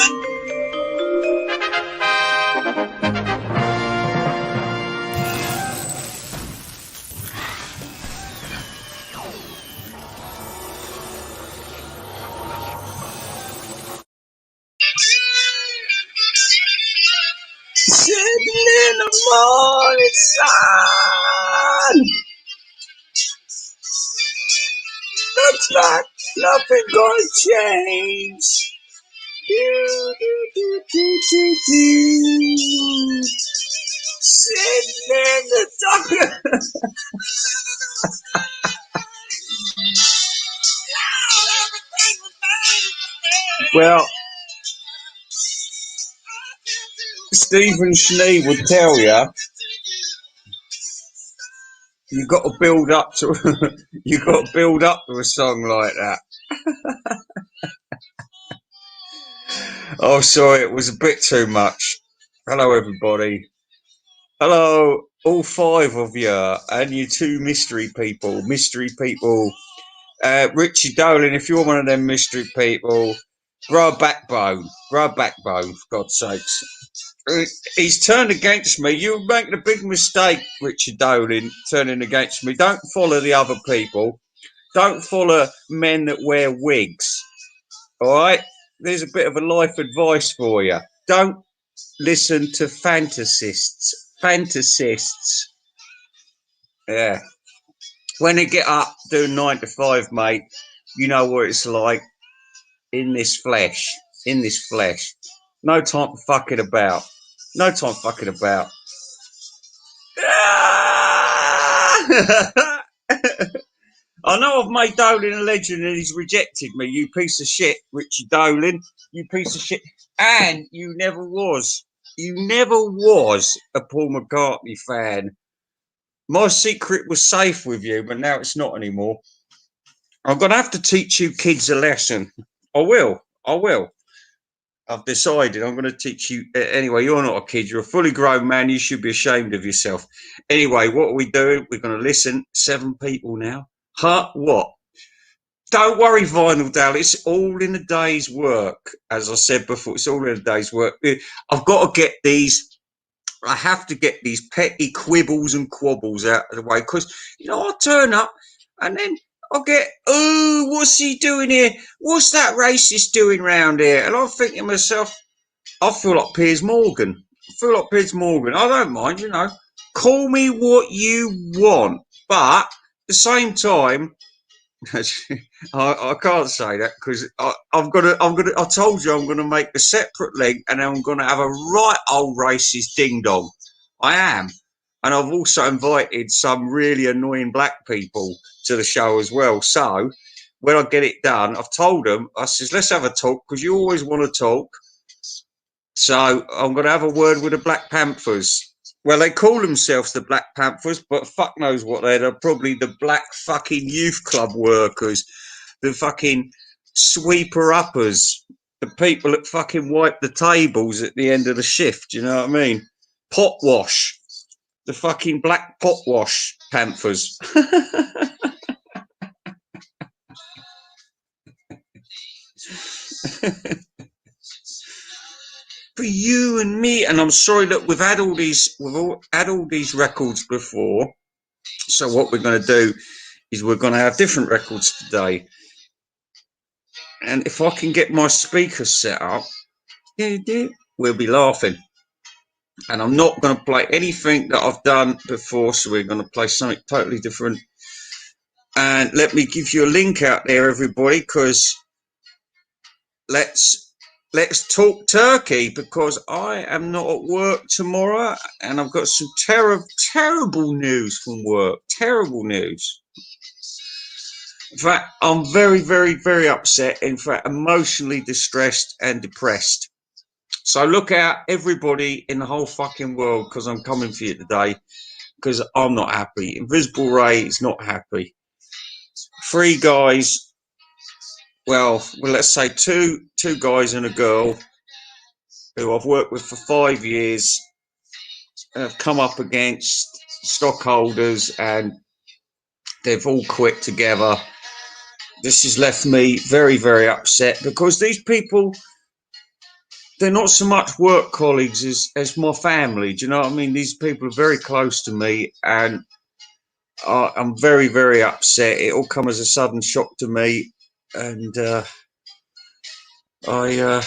Sitting in the morning sun. Looks like nothing gonna change. Do, do, do, do, do, do. Sitting in the dark. Well, Stephen Schnee would tell you, you got to build up to a song like that. Oh, sorry, it was a bit too much. Hello, everybody. Hello, all 5 of you, and you 2 mystery people. Richie Dolan, if you're one of them mystery people, grow a backbone, for God's sakes. He's turned against me. You're making a big mistake, Richard Dolan, turning against me. Don't follow the other people. Don't follow men that wear wigs. All right? There's a bit of a life advice for you. Don't listen to fantasists. Yeah. When they get up doing 9 to 5, mate, you know what it's like in this flesh. No time for fucking about. I know I've made Dolan a legend and he's rejected me, you piece of shit, Richie Dolan, you piece of shit. And you never was a Paul McCartney fan. My secret was safe with you, but now it's not anymore. I'm going to have to teach you kids a lesson. I will. I've decided I'm going to teach you. Anyway, you're not a kid. You're a fully grown man. You should be ashamed of yourself. Anyway, what are we doing? We're going to listen. 7 people now. Huh? What? Don't worry, Vinyl Dal. It's all in a day's work. As I said before, it's all in a day's work. I've got to get these. I have to get these petty quibbles and quabbles out of the way because, I turn up and then I'll get, oh, what's he doing here? What's that racist doing round here? And I'm thinking to myself, I feel like Piers Morgan. I don't mind, Call me what you want. But at the same time, I can't say that because I told you I'm going to make a separate link and I'm going to have a right old racist ding dong. I am. And I've also invited some really annoying black people to the show as well. So when I get it done, I've told them, I says, let's have a talk because you always want to talk. So I'm going to have a word with the Black Panthers. Well, they call themselves the Black Panthers, but fuck knows what they're. They're probably the black fucking youth club workers, the fucking sweeper-uppers, the people that fucking wipe the tables at the end of the shift, you know what I mean? Pot wash. The fucking black pot wash Panthers. For you and me, and I'm sorry that we've had all these records before. So what we're going to do is we're going to have different records today. And if I can get my speakers set up, we'll be laughing. And I'm not going to play anything that I've done before, so we're going to play something totally different. And let me give you a link out there, everybody, because let's talk turkey, because I am not at work tomorrow and I've got some terrible news from work. Terrible news. In fact, I'm very, very, very upset. In fact, emotionally distressed and depressed. So look out, everybody in the whole fucking world, because I'm coming for you today, because I'm not happy. Invisible Ray is not happy. 3 guys, well, let's say two guys and a girl who I've worked with for 5 years have come up against stockholders and they've all quit together. This has left me very, very upset because these people they're not so much work colleagues as my family. Do you know what I mean? These people are very close to me, and I'm very, very upset. It all come as a sudden shock to me, and I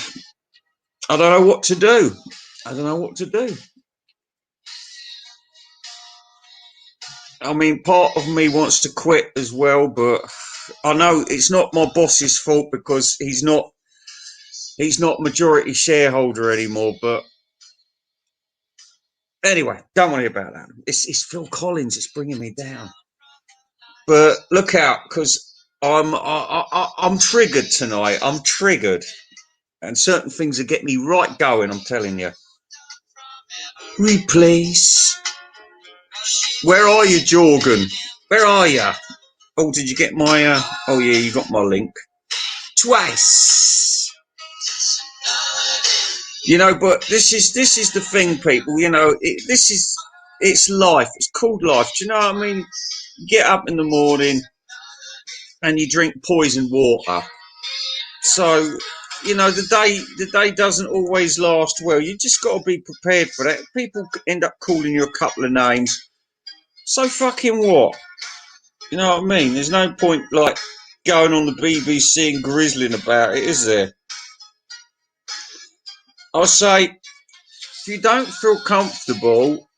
I don't know what to do. I don't know what to do. I mean, part of me wants to quit as well, but I know it's not my boss's fault because he's not majority shareholder anymore. But anyway, don't worry about that. It's Phil Collins. It's bringing me down. But look out, because I'm triggered tonight. I'm triggered, and certain things are getting me right going. I'm telling you. Replace. Where are you, Jorgen? Where are you? Oh, did you get my? Oh yeah, you got my link twice. You know, but this is the thing, people. You know, it's life. It's called life. Do you know what I mean? You get up in the morning and you drink poisoned water. So, you know, the day doesn't always last well. You just got to be prepared for that. People end up calling you a couple of names. So fucking what? You know what I mean? There's no point like going on the BBC and grizzling about it, is there? I say, if you don't feel comfortable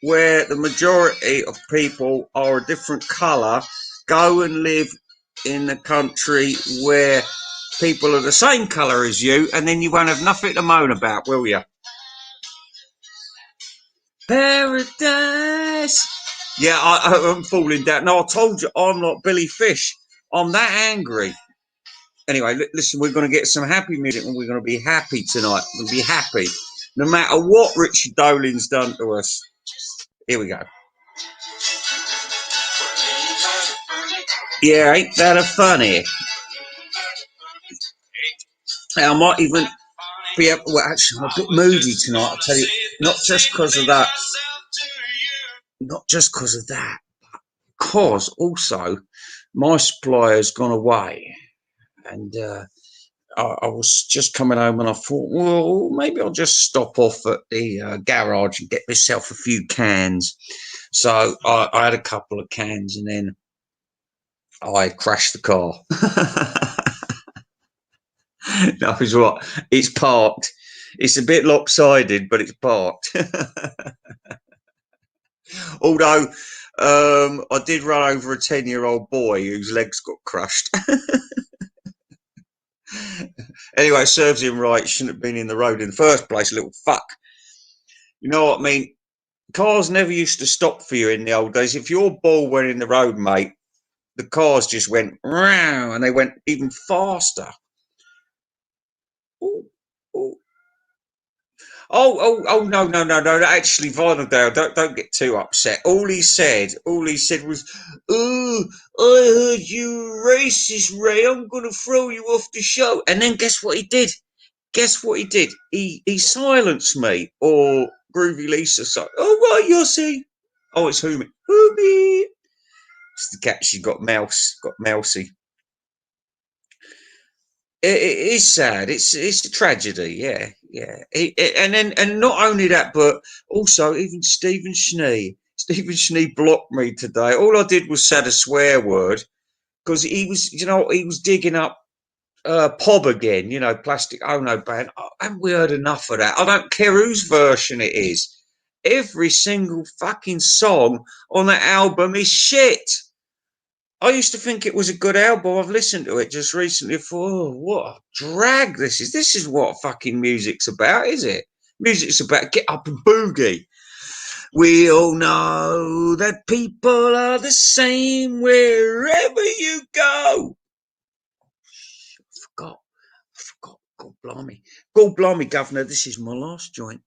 where the majority of people are a different colour, go and live in a country where people are the same colour as you, and then you won't have nothing to moan about, will you? Paradise. Yeah, I'm falling down. No, I told you, I'm like Billy Fish. I'm that angry. Anyway, listen, we're going to get some happy music, and we're going to be happy tonight. We're going to be happy. No matter what Richard Dolin's done to us. Here we go. Yeah, ain't that a funny? I might even be able. Well, actually, I'm a bit moody tonight. I'll tell you, not just because of that. Not just because of that. Because also, my supplier's gone away, and I was just coming home, and I thought, well, maybe I'll just stop off at the garage and get myself a few cans. So I had a couple of cans, and then I crashed the car. No, it's what? It's parked. It's a bit lopsided, but it's parked. Although I did run over a 10-year-old boy whose legs got crushed. Anyway, serves him right. Shouldn't have been in the road in the first place, little fuck. You know what I mean? Cars never used to stop for you in the old days. If your ball went in the road, mate, the cars just went round, and they went even faster. Ooh, ooh. Oh, no, no, no, no. Actually, Vinyl Dale, don't get too upset. All he said was, "Oh, I heard you racist, Ray. I'm gonna throw you off the show." And then guess what he did? Guess what he did? He silenced me, or Groovy Lisa. So, oh right, Yossi. Oh, it's Humi. Humi. It's the cat. She got mousy. It is sad. It's a tragedy. Yeah, yeah. And not only that, but also even Stephen Schnee. Stephen Schnee blocked me today. All I did was said a swear word because he was digging up Pob again. You know, Plastic Ono Band. Oh, haven't we heard enough of that? I don't care whose version it is. Every single fucking song on that album is shit. I used to think it was a good album. I've listened to it just recently. Oh, what a drag this is. This is what fucking music's about, is it? Music's about get up and boogie. We all know that people are the same wherever you go. I forgot. God blimey. God blimey, Governor, this is my last joint.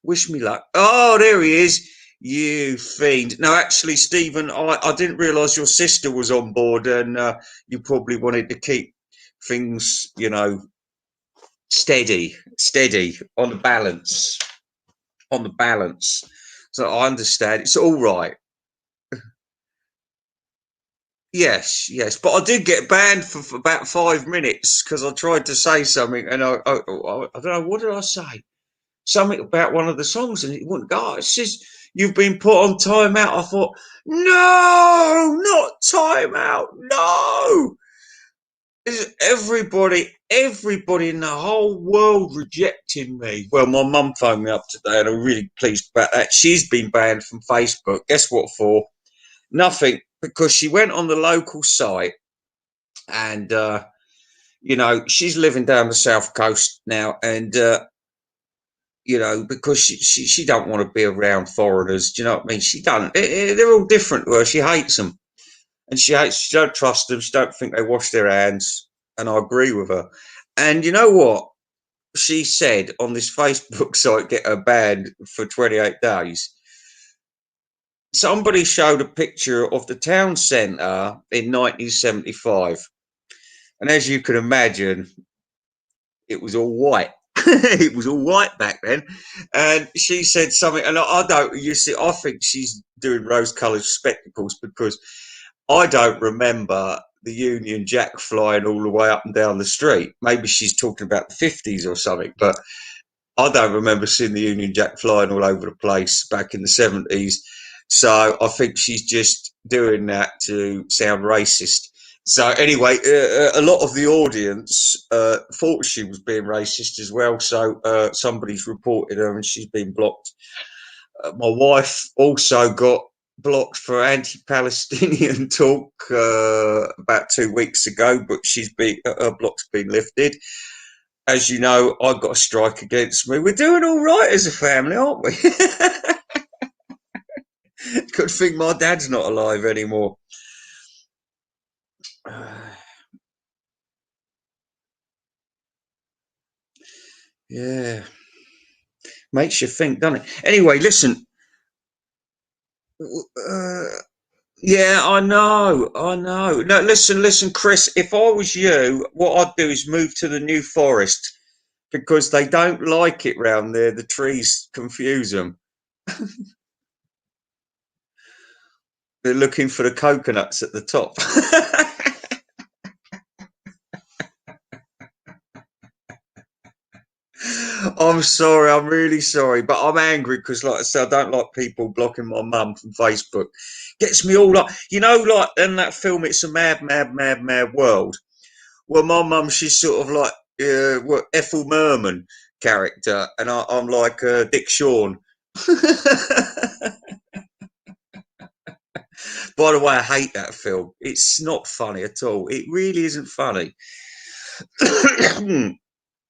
Wish me luck. Oh, there he is. You fiend. No, actually, Stephen, I didn't realise your sister was on board, and you probably wanted to keep things, steady on the balance. On the balance. So I understand. It's all right. Yes, yes, but I did get banned for about 5 minutes because I tried to say something, and I don't know, what did I say? Something about one of the songs, and it wouldn't go. It says you've been put on timeout. I thought, no, not timeout, no. Everybody in the whole world rejecting me. Well, my mum phoned me up today, and I'm really pleased about that. She's been banned from Facebook. Guess what for? Nothing, because she went on the local site, and she's living down the south coast now, and because she don't want to be around foreigners. Do you know what I mean? She don't. They're all different to her. She hates them, and she don't trust them. She don't think they wash their hands, and I agree with her. And you know what? She said on this Facebook site, get her banned for 28 days. Somebody showed a picture of the town centre in 1975. And as you can imagine, it was all white. It was all white back then. And she said something, and I think she's doing rose coloured spectacles, because I don't remember the Union Jack flying all the way up and down the street. Maybe she's talking about the 50s or something, but I don't remember seeing the Union Jack flying all over the place back in the 70s. So I think she's just doing that to sound racist. So anyway, a lot of the audience thought she was being racist as well. So somebody's reported her, and she's been blocked. My wife also got blocked for anti-Palestinian talk about 2 weeks ago, but her block's been lifted. As you know, I've got a strike against me. We're doing all right as a family, aren't we? Good thing my dad's not alive anymore. Yeah, makes you think, doesn't it? Anyway, listen. Uh, yeah, I know, I know. No, listen, Chris. If I was you, what I'd do is move to the New Forest, because they don't like it round there. The trees confuse them. They're looking for the coconuts at the top. I'm sorry, I'm really sorry, but I'm angry because, like I said, I don't like people blocking my mum from Facebook. Gets me all like, like in that film, It's a Mad, Mad, Mad, Mad World. Well, my mum, she's sort of like Ethel Merman character, and I'm like Dick Shawn. By the way, I hate that film. It's not funny at all. It really isn't funny.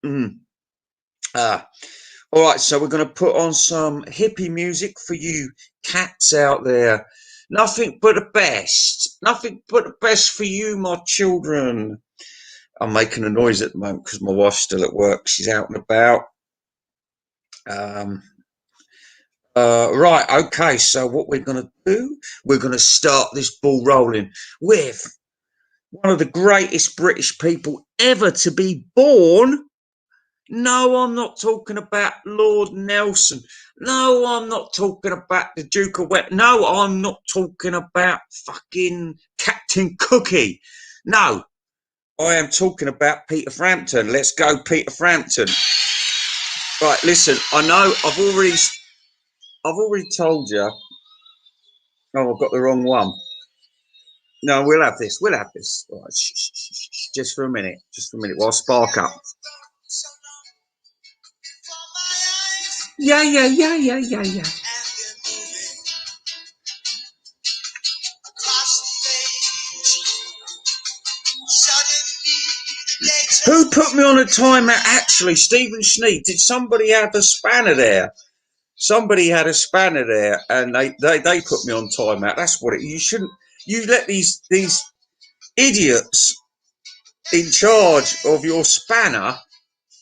Mm. Ah. All right, so we're going to put on some hippie music for you cats out there. Nothing but the best. Nothing but the best for you, my children. I'm making a noise at the moment because my wife's still at work. She's out and about. Um, right, okay, so what we're going to do, we're going to start this ball rolling with one of the greatest British people ever to be born. No, I'm not talking about Lord Nelson. No, I'm not talking about the Duke of Wet. No, I'm not talking about fucking Captain Cookie. No, I am talking about Peter Frampton. Let's go, Peter Frampton. Right, listen. I know I've already told you. Oh, I've got the wrong one. No, we'll have this. We'll have this. Right, just for a minute. Just for a minute while I spark up. Yeah, yeah, yeah, yeah, yeah, yeah. Who put me on a timer? Actually, Stephen Sneed. Did somebody have a spanner there? Somebody had a spanner there, and they put me on timeout. That's what it. You shouldn't. You let these idiots in charge of your spanner.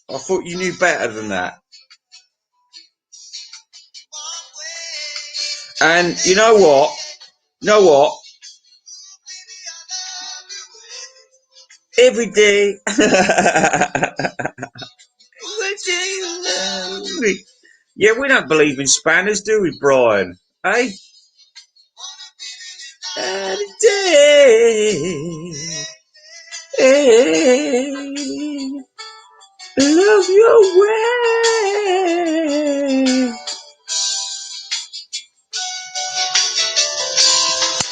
I thought you knew better than that. And you know what? You know what? Every day. Yeah, we don't believe in spanners, do we, Brian? Hey? Every day. hey, love your way.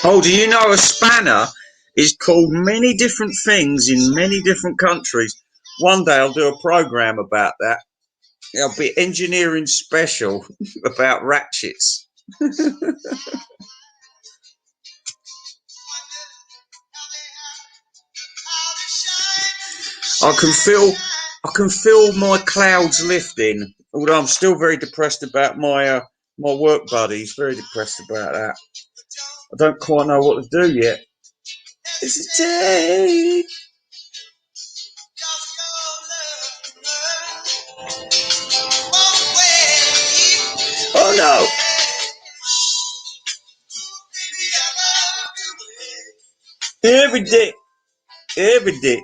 Oh, do you know a spanner is called many different things in many different countries? One day I'll do a program about that. It'll be engineering special about ratchets. I can feel my clouds lifting. Although I'm still very depressed about my work buddies. Very depressed about that. I don't quite know what to do yet. It's a day. Oh no! Every day, every day.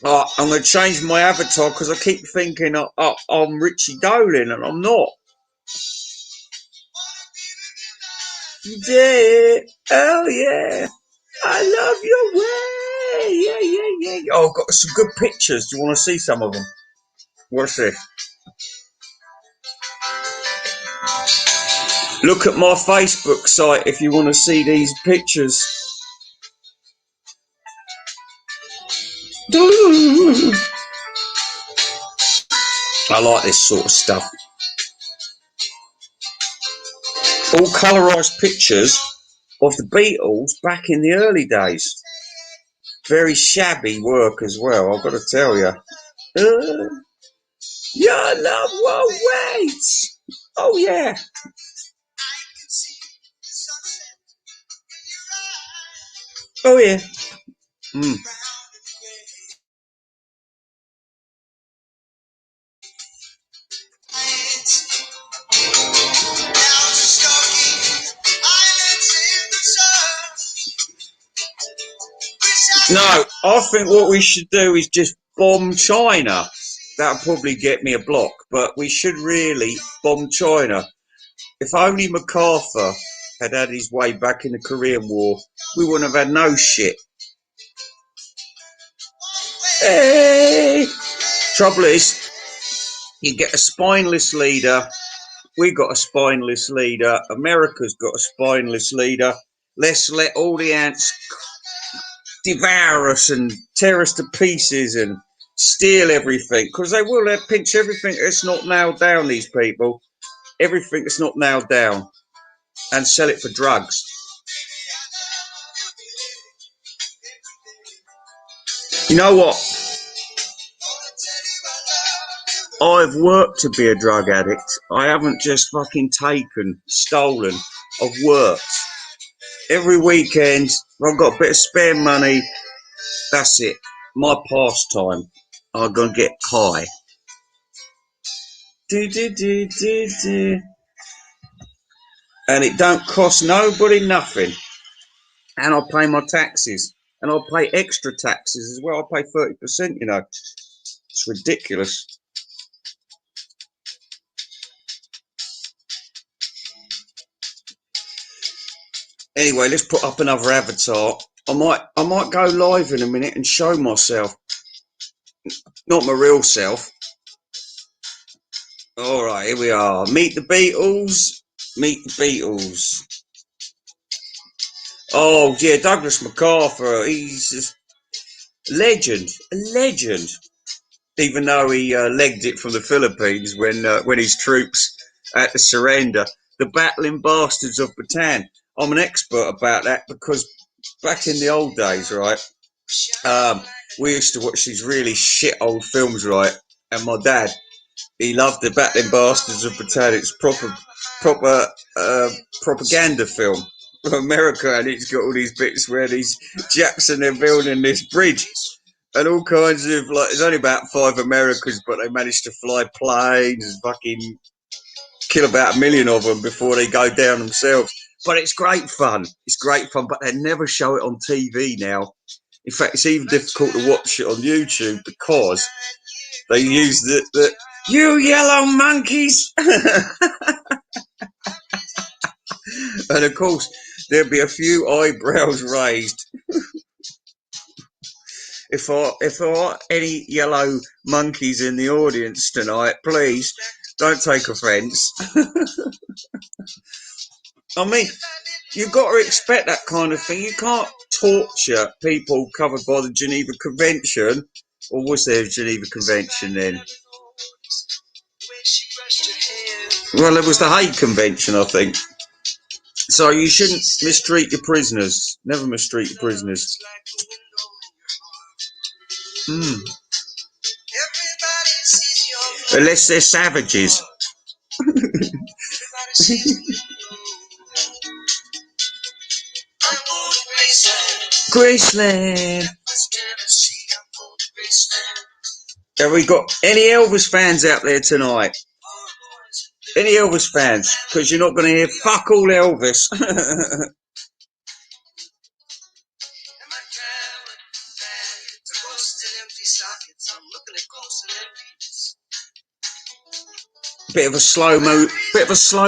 Oh, I'm going to change my avatar because I keep thinking I'm Richie Dolan and I'm not. Yeah, oh yeah, I love your way. Yeah, yeah, yeah. Oh, I've got some good pictures. Do you want to see some of them? What's this? Look at my Facebook site if you want to see these pictures. I like this sort of stuff. All colorised pictures of the Beatles back in the early days. Very shabby work as well, I've got to tell you. Your love will wait. Oh yeah. Oh yeah. Mm. No, I think what we should do is just bomb China. That'll probably get me a block, but we should really bomb China. If only MacArthur had had his way back in the Korean War, we wouldn't have had no shit. Hey! Trouble is, you get a spineless leader. We got a spineless leader. America's got a spineless leader. Let's let all the ants devour us and tear us to pieces and steal everything, because they will. They'll pinch everything that's not nailed down, these people. Everything that's not nailed down, and sell it for drugs. You know what? I've worked to be a drug addict. I haven't just fucking taken, stolen. I've worked. Every weekend, I've got a bit of spare money. That's it. My pastime. I'm going to get high. Do, do, do, do, do. And it don't cost nobody nothing. And I'll pay my taxes. And I'll pay extra taxes as well. I'll pay 30%, you know. It's ridiculous. Anyway, let's put up another avatar. I might go live in a minute and show myself. Not my real self. Alright, here we are. Meet the Beatles. Meet the Beatles. Oh, yeah, Douglas MacArthur. He's a legend. A legend. Even though he legged it from the Philippines when his troops had to surrender. The battling bastards of Bataan. I'm an expert about that because back in the old days, right, we used to watch these really shit old films, right, and my dad, he loved the battling bastards of Bataan. It's proper propaganda film from America, and it's got all these bits where these Japs and they're building this bridge. And all kinds of, like, there's only about 5 Americans, but they managed to fly planes and fucking kill about 1 million of them before they go down themselves. But it's great fun. It's great fun, but they never show it on TV now. In fact, it's even difficult to watch it on YouTube because they use the you yellow monkeys. And of course, There'll be a few eyebrows raised. If there are any yellow monkeys in the audience tonight, please don't take offence. I mean, you've got to expect that kind of thing. You can't torture people covered by the Geneva Convention. Or was there a Geneva Convention then? Well, it was the Hague Convention, I think. So you shouldn't mistreat your prisoners. Never mistreat your prisoners. Unless they're savages. Graceland. Have we got any Elvis fans out there tonight? Any Elvis fans? Because you're not going to hear fuck all Elvis. Bit of a slow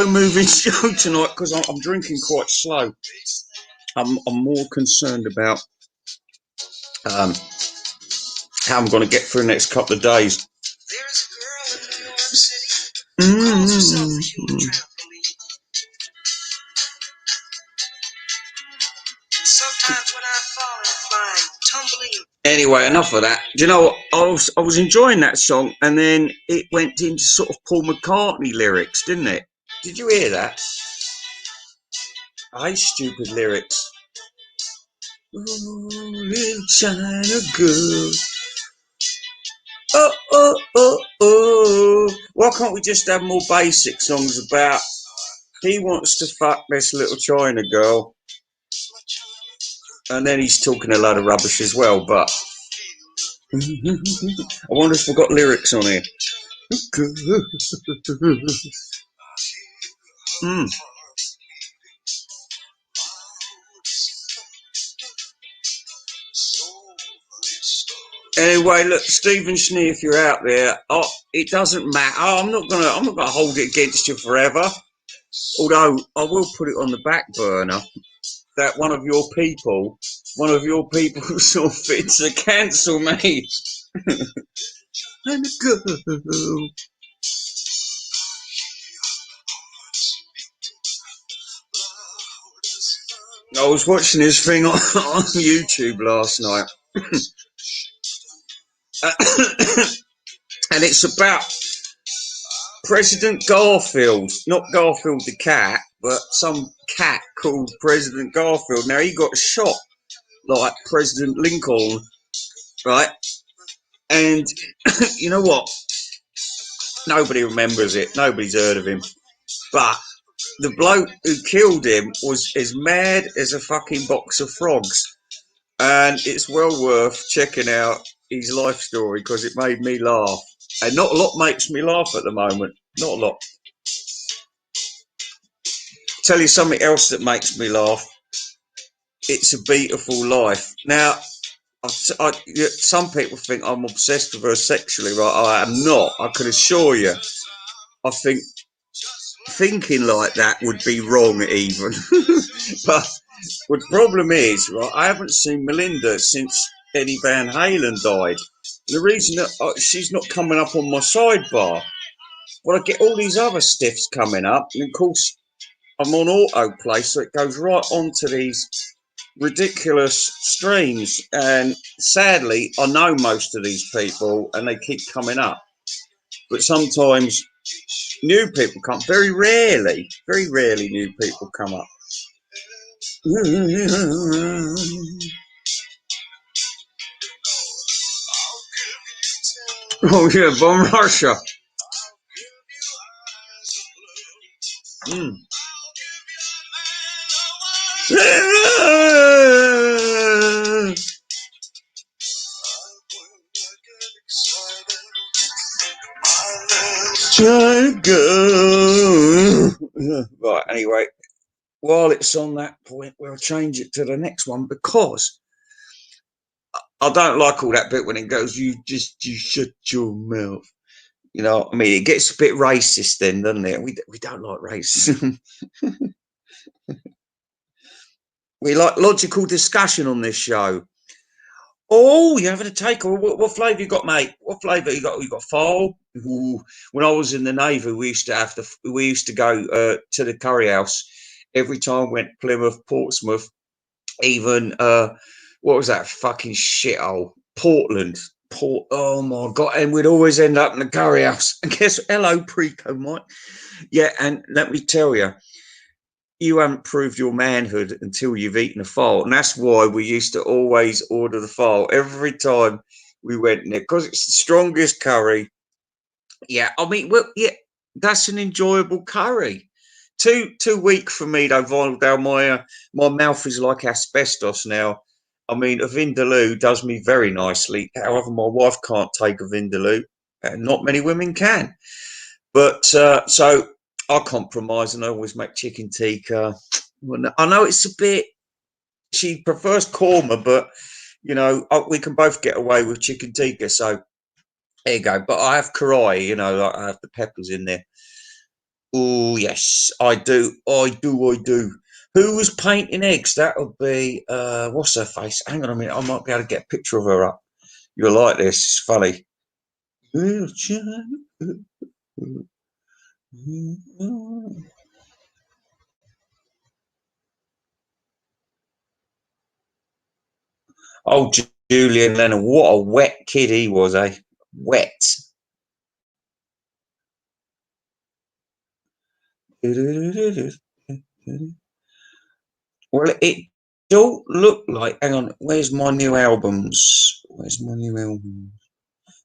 moving show tonight because I'm drinking quite slow. I'm more concerned about how I'm going to get through the next couple of days. Anyway, enough of that. Do you know what? I was enjoying that song, and then it went into sort of Paul McCartney lyrics, didn't it? Did you hear that? I hate stupid lyrics. Oh, little China girl. Oh, oh, oh, oh. Why can't we just have more basic songs about he wants to fuck this little China girl? And then he's talking a load of rubbish as well, but I wonder if we've got lyrics on here. Anyway, look, Stephen Schnee, if you're out there, it doesn't matter. I'm not gonna hold it against you forever. Although I will put it on the back burner that one of your people saw fit to cancel me. And go. I was watching this thing on YouTube last night. And it's about President Garfield, not Garfield the cat, but some cat called President Garfield. Now, he got shot like President Lincoln, right? And you know what? Nobody remembers it. Nobody's heard of him. But the bloke who killed him was as mad as a fucking box of frogs. And it's well worth checking out his life story because it made me laugh. And not a lot makes me laugh at the moment. Not a lot. Tell you something else that makes me laugh. It's a Beautiful Life. Now, some people think I'm obsessed with her sexually, right? I am not. I can assure you. I think thinking like that would be wrong even. But the problem is, right, I haven't seen Melinda since Eddie Van Halen died. The reason that she's not coming up on my sidebar, well, I get all these other stiffs coming up, and of course I'm on autoplay, so it goes right onto these ridiculous streams. And sadly, I know most of these people, and they keep coming up. But sometimes new people come. Very rarely new people come up. Oh yeah, Bomb Russia. Right, anyway, while it's on that point, we'll change it to the next one because I don't like all that bit when it goes, you shut your mouth. You know, I mean, it gets a bit racist then, doesn't it? We don't like racism. We like logical discussion on this show. Oh, you're having a take? What flavour you got, mate? What flavour you got? You got fall? Ooh. When I was in the Navy, we used to go to the curry house every time we went Plymouth, Portsmouth, even what was that fucking shithole? Portland. Oh my god! And we'd always end up in the curry house. And guess, hello, Preco, Mike. Yeah, and let me tell you, you haven't proved your manhood until you've eaten a foal. And that's why we used to always order the foal every time we went in there, because it's the strongest curry. Yeah, I mean, well, yeah, that's an enjoyable curry. Too weak for me though, Vindaloo. My mouth is like asbestos now. I mean, a vindaloo does me very nicely. However, my wife can't take a vindaloo, and not many women can. But so I compromise and I always make chicken tikka. I know it's a bit. She prefers korma, but we can both get away with chicken tikka. So there you go. But I have karai. Like I have the peppers in there. Oh yes, I do. I do. I do. Who was painting eggs? That would be what's her face? Hang on a minute. I might be able to get a picture of her up. You'll like this. It's funny. Oh, Julian Lennon, what a wet kid he was, eh? Wet. Well, it don't look like. Hang on, where's my new albums? Where's my new albums?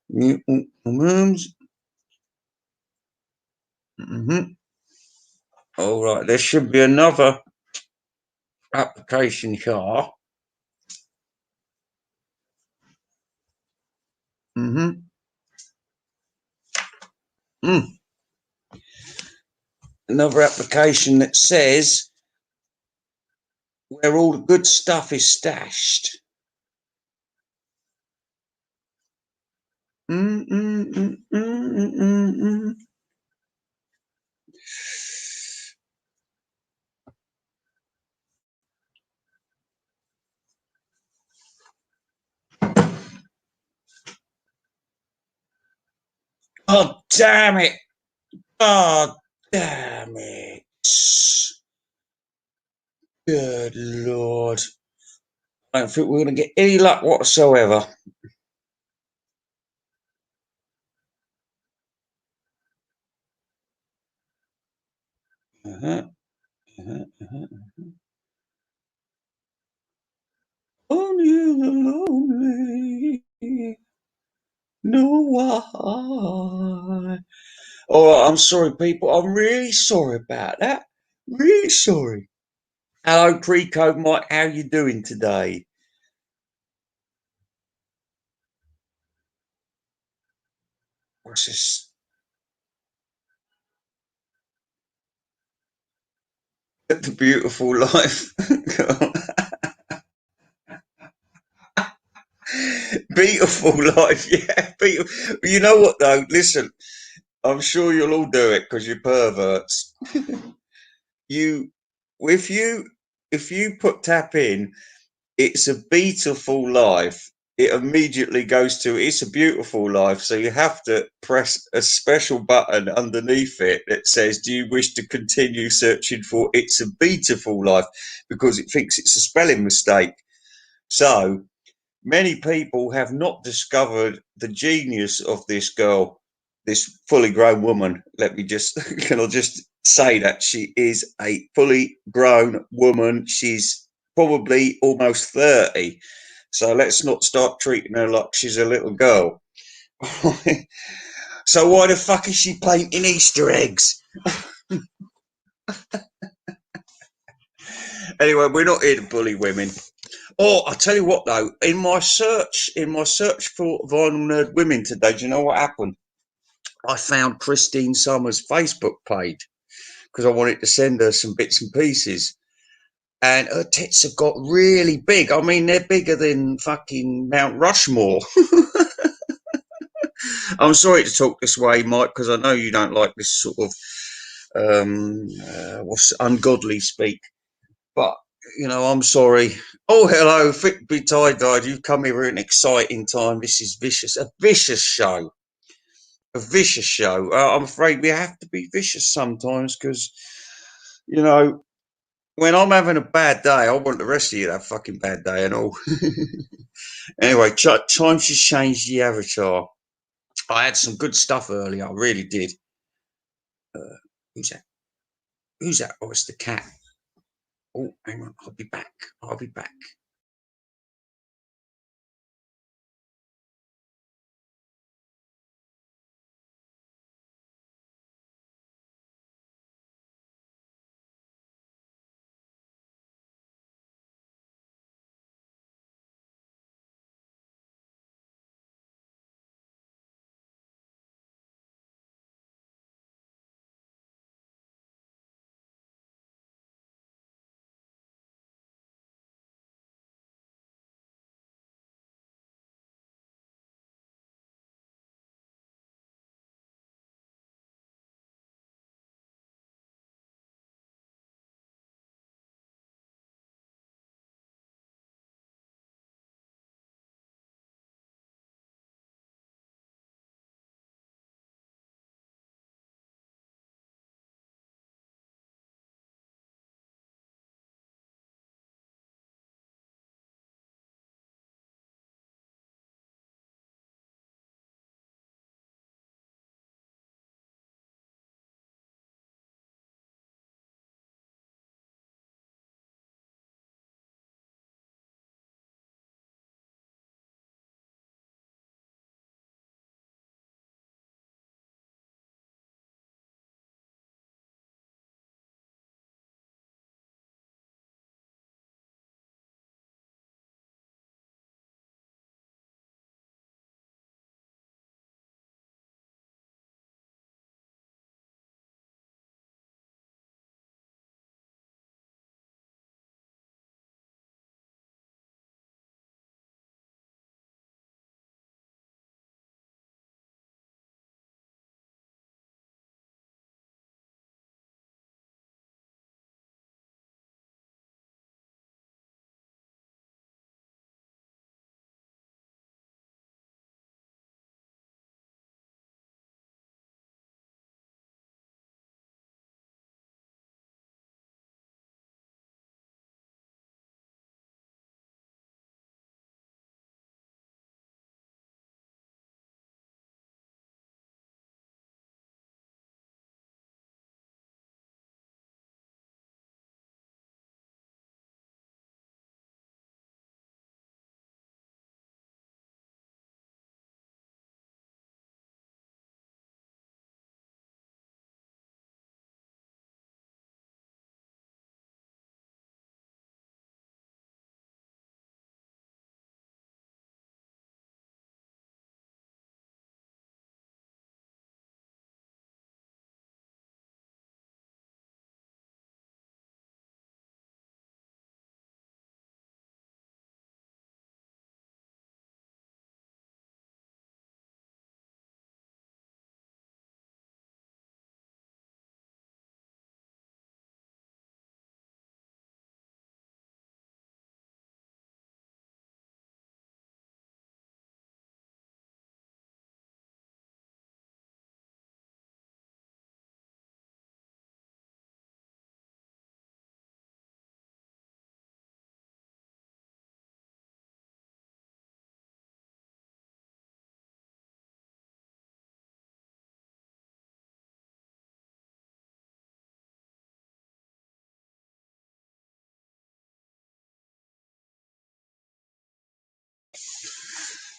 New albums. All right, there should be another application here. Mm-hmm. Mm. Another application that says where all the good stuff is stashed. Mm. Oh, damn it. Oh, damn it. Good Lord. I don't think we're going to get any luck whatsoever. Uh-huh. Only the lonely know why. Oh, I'm sorry, people. I'm really sorry about that. Really sorry. Hello, Pre-Code Mike. How you doing today? What's this? The beautiful life. Beautiful life, yeah. Beautiful. You know what though? Listen, I'm sure you'll all do it because you're perverts. You, if you, if you put tap in, it's a beautiful life. It immediately goes to it's a beautiful life. So you have to press a special button underneath it that says, "Do you wish to continue searching for it's a beautiful life?" Because it thinks it's a spelling mistake. So many people have not discovered the genius of this girl, this fully grown woman. Let me just, can I just say that she is a fully grown woman. She's probably almost 30. So let's not start treating her like she's a little girl. So why the fuck is she painting Easter eggs? Anyway, we're not here to bully women. Oh, I tell you what though, in my search for vinyl nerd women today, do you know what happened? I found Christine Summers' Facebook page because I wanted to send her some bits and pieces. And her tits have got really big. I mean, they're bigger than fucking Mount Rushmore. I'm sorry to talk this way, Mike, because I know you don't like this sort of what's ungodly speak. But I'm sorry. Oh, hello, Fit Be Tie Guide. You've come here at an exciting time. This is vicious, a vicious show, a vicious show. I'm afraid we have to be vicious sometimes because, you know, when I'm having a bad day, I want the rest of you to have a fucking bad day and all. Anyway, time to change the avatar. I had some good stuff earlier. I really did. Uh, who's that? Who's that? Oh, it's the cat. Oh, hang on. I'll be back. I'll be back.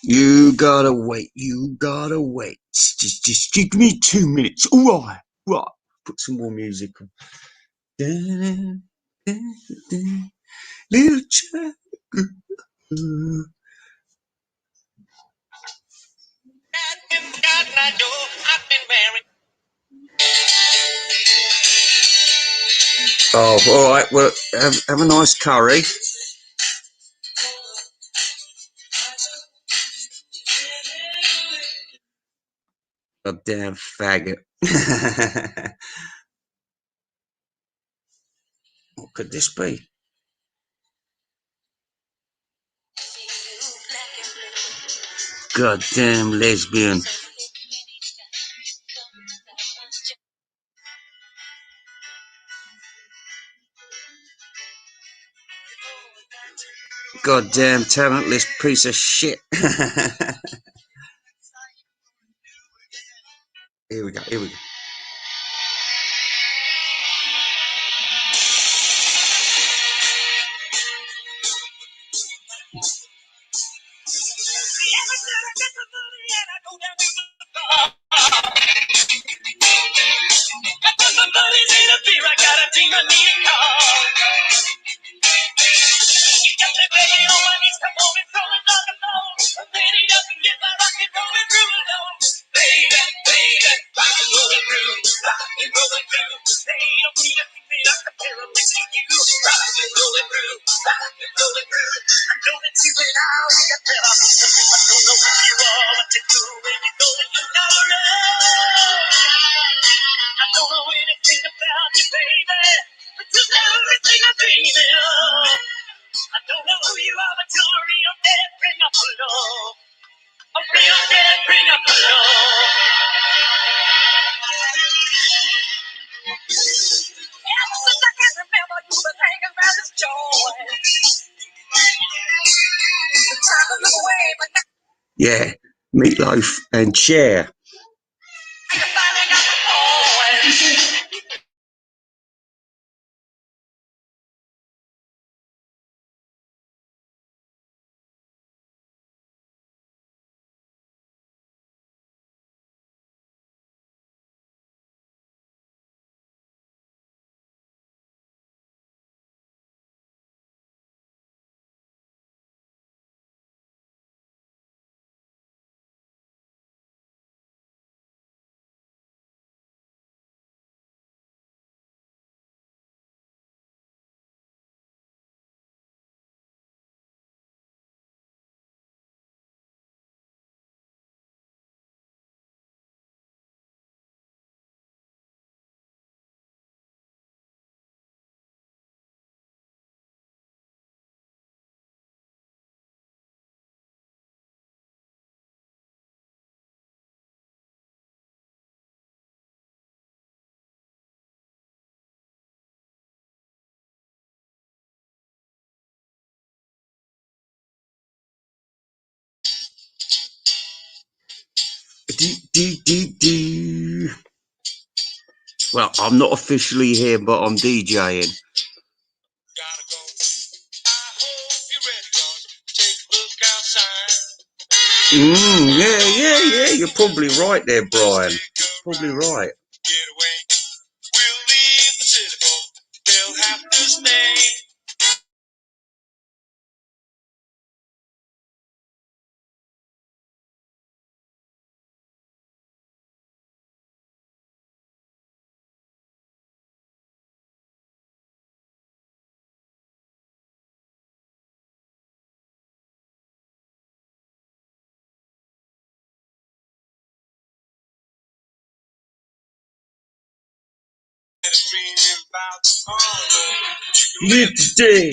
You gotta wait. You gotta wait. Just give me 2 minutes. All right. Right. Put some more music on. Dun, dun, dun, little child. Oh, all right. Well, have a nice curry. A damn faggot. What could this be? Goddamn lesbian. Goddamn talentless piece of shit. Here we go, here we go. Yeah, Meatloaf and Cher. Well, I'm not officially here, but I'm DJing. Yeah. You're probably right there, Brian. Probably right. Live today.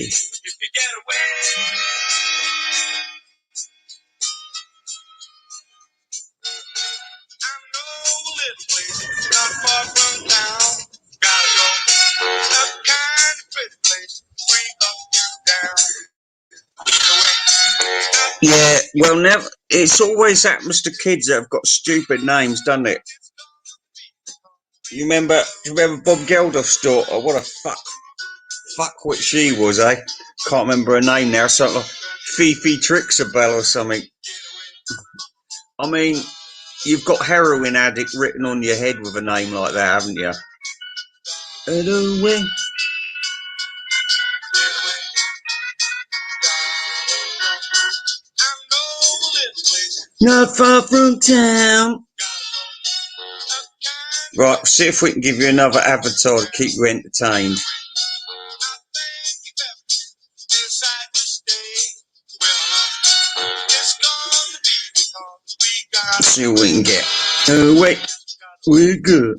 Yeah, well, never. It's always happens to kids that have got stupid names, doesn't it? You remember Bob Geldof's daughter? What a fuck what she was, eh? Can't remember her name now. Something like Fifi Trixabel or something. I mean, you've got heroin addict written on your head with a name like that, haven't you? Away. Not far from town. Right, see if we can give you another avatar to keep you entertained. See what we can get. Oh, wait, we're good.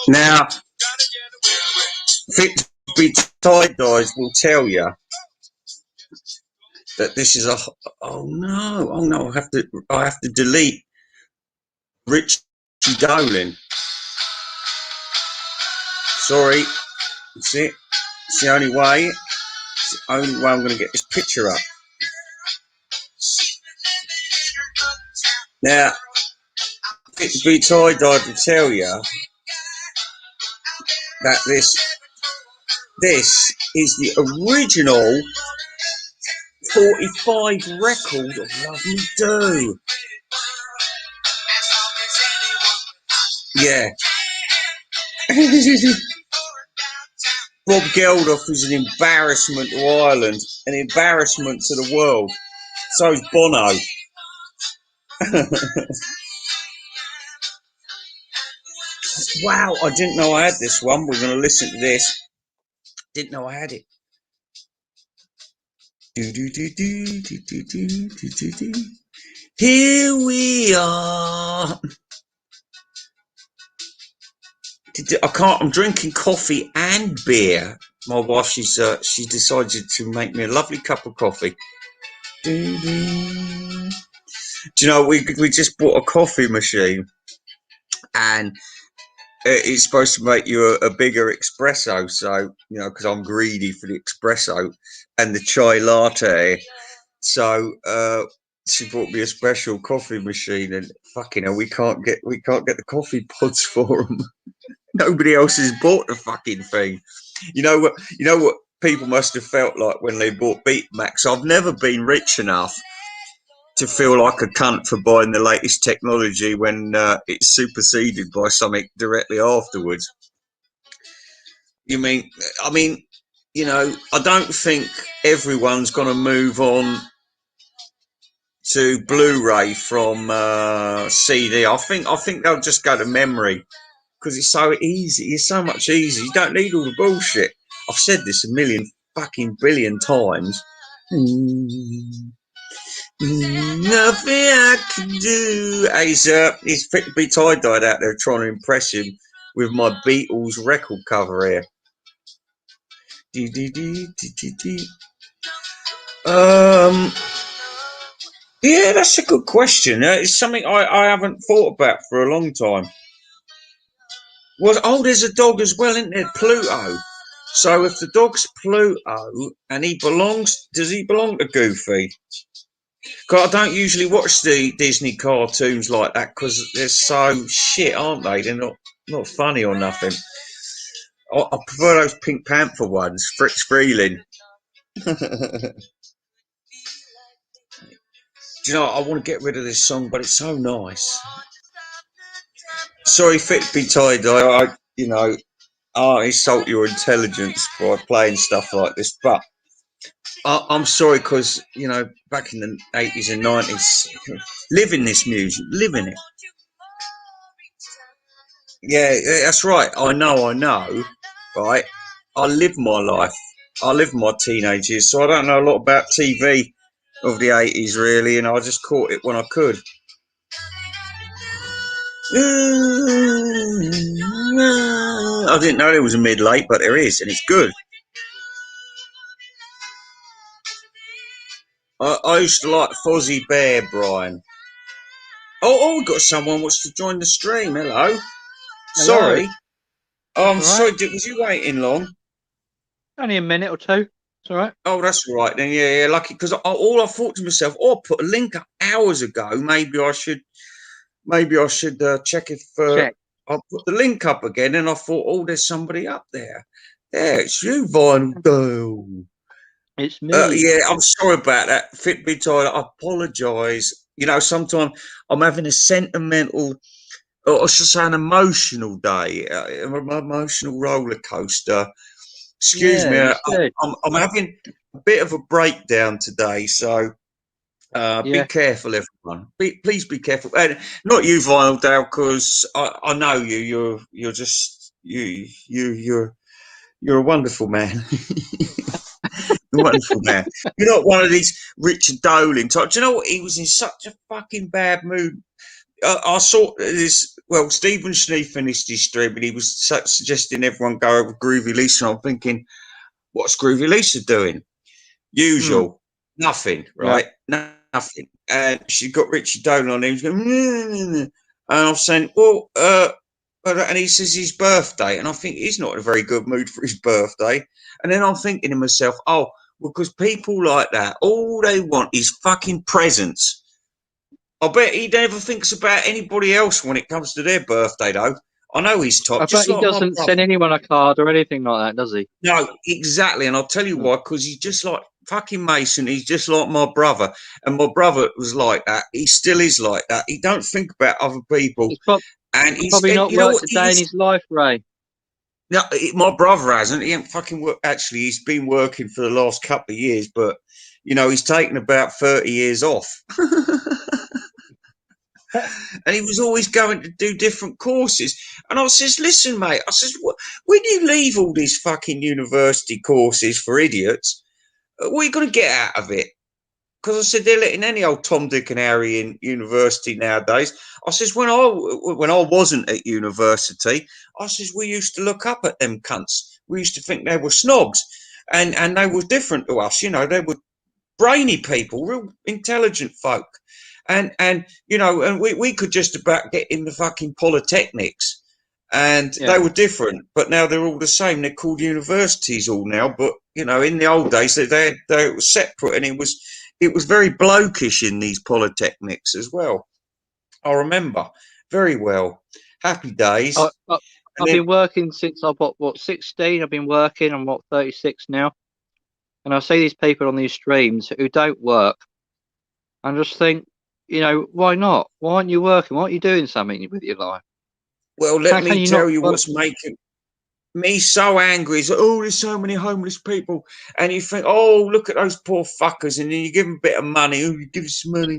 Now, Fitbit tie dyes will tell you that this is a. Oh no! I have to delete Richie Dolan. Sorry, that's it. It's the only way. It's the only way I'm going to get this picture up. Now, Fitbit tie dye will tell you that this is the original 45 record of Love Me Do. Yeah. Bob Geldof is an embarrassment to Ireland, an embarrassment to the world. So is Bono. Wow, I didn't know I had this one. We're going to listen to this. Didn't know I had it. Here we are. I'm drinking coffee and beer. My wife, she's decided to make me a lovely cup of coffee. Do you know, we just bought a coffee machine, and it's supposed to make you a bigger espresso. So, you know, because I'm greedy for the espresso and the chai latte. So she bought me a special coffee machine, and fucking hell, we can't get the coffee pods for them. Nobody else has bought the fucking thing. You know what people must have felt like when they bought Betamax. I've never been rich enough to feel like a cunt for buying the latest technology when it's superseded by something directly afterwards. I mean, you know, I don't think everyone's going to move on to Blu-ray from CD. I think they'll just go to memory because it's so easy. It's so much easier. You don't need all the bullshit. I've said this a million fucking billion times. Nothing I can do. He's Fitbit tie-dyed out there trying to impress him with my Beatles record cover here. Yeah, that's a good question. It's something I haven't thought about for a long time. There's a dog as well, isn't there? Pluto. So if the dog's Pluto and does he belong to Goofy? Because I don't usually watch the Disney cartoons like that because they're so shit, aren't they? They're not funny or nothing. I prefer those Pink Panther ones, Fritz Freeling. Do you know, I want to get rid of this song, but it's so nice. Sorry, Fitbit tie-dye, I insult your intelligence by playing stuff like this, but I'm sorry because, you know, back in the 80s and 90s, living this music, living it. Yeah, that's right. I know, right? I live my life. I live my teenage years, so I don't know a lot about TV of the 80s, really, and I just caught it when I could. I didn't know there was a mid-late, but there is, and it's good. I used to like Fozzie Bear, Brian. We've got someone wants to join the stream. Hello. Sorry. Oh, I'm sorry. Was you waiting long? Only a minute or two. It's all right. Oh, that's all right then. Yeah, lucky because all I thought to myself, I put a link up hours ago. Maybe I should check if I'll put the link up again. And I thought, there's somebody up there. Yeah, it's you, Vinyl Dale. It's me. Yeah, I'm sorry about that. Fitbit, I apologise. You know, sometimes I'm having a sentimental, or I should say an emotional day, an emotional roller coaster. Excuse me, I'm having a bit of a breakdown today, so be careful, everyone. Please be careful. Not you, Vinyl Dale, because I know you. You're just you're a wonderful man. Wonderful man. You're not one of these Richard Dolan types. Do you know what? He was in such a fucking bad mood I saw this. Well, Stephen Schnee finished his stream, and he was suggesting everyone go over Groovy Lisa. And I'm thinking, what's Groovy Lisa doing? Hmm. Usual, nothing, Yeah. right? Nothing. And she got Richie Dolan on. He was going, and I was saying, well, and he says his birthday, and I think he's not in a very good mood for his birthday. And then I'm thinking to myself, oh, because people like that, all they want is fucking presents. I bet he never thinks about anybody else when it comes to their birthday, though. I know he's I top, bet just he like my doesn't brother. send anyone a card or anything like that, does he? No, exactly, and I'll tell you Hmm. why. Because he's just like fucking Mason. He's just like my brother, and my brother was like that. He still is like that. He don't think about other people, He's prob probably and not you know worked what? a day in his life, Ray. No, my brother hasn't. He ain't fucking work. Actually, he's been working for the last couple of years, but he's taken about 30 years off. And he was always going to do different courses. And I says, listen, mate, I says, when you leave all these fucking university courses for idiots, what are you going to get out of it? Because I said they're letting any old Tom, Dick, and Harry in university nowadays. I says when I wasn't at university, I says we used to look up at them cunts. We used to think they were snobs, and they were different to us. They were brainy people, real intelligent folk. And we could just about get in the fucking polytechnics, and they Yeah. were different, but now they're all the same. They're called universities all now, but in the old days they were separate, and it was very blokish in these polytechnics as well. I remember very well. Happy I, days. I, And I've then, been working since I what 16. I've been working. I'm 36 now, and I see these people on these streams who don't work. And just think, why not? Why aren't you working? Why aren't you doing something with your life? well, let How can me you tell not you work? what's making me so angry is, oh, there's so many homeless people, and you think, oh, look at those poor fuckers, and then you give them a bit of money. Oh, you give us money,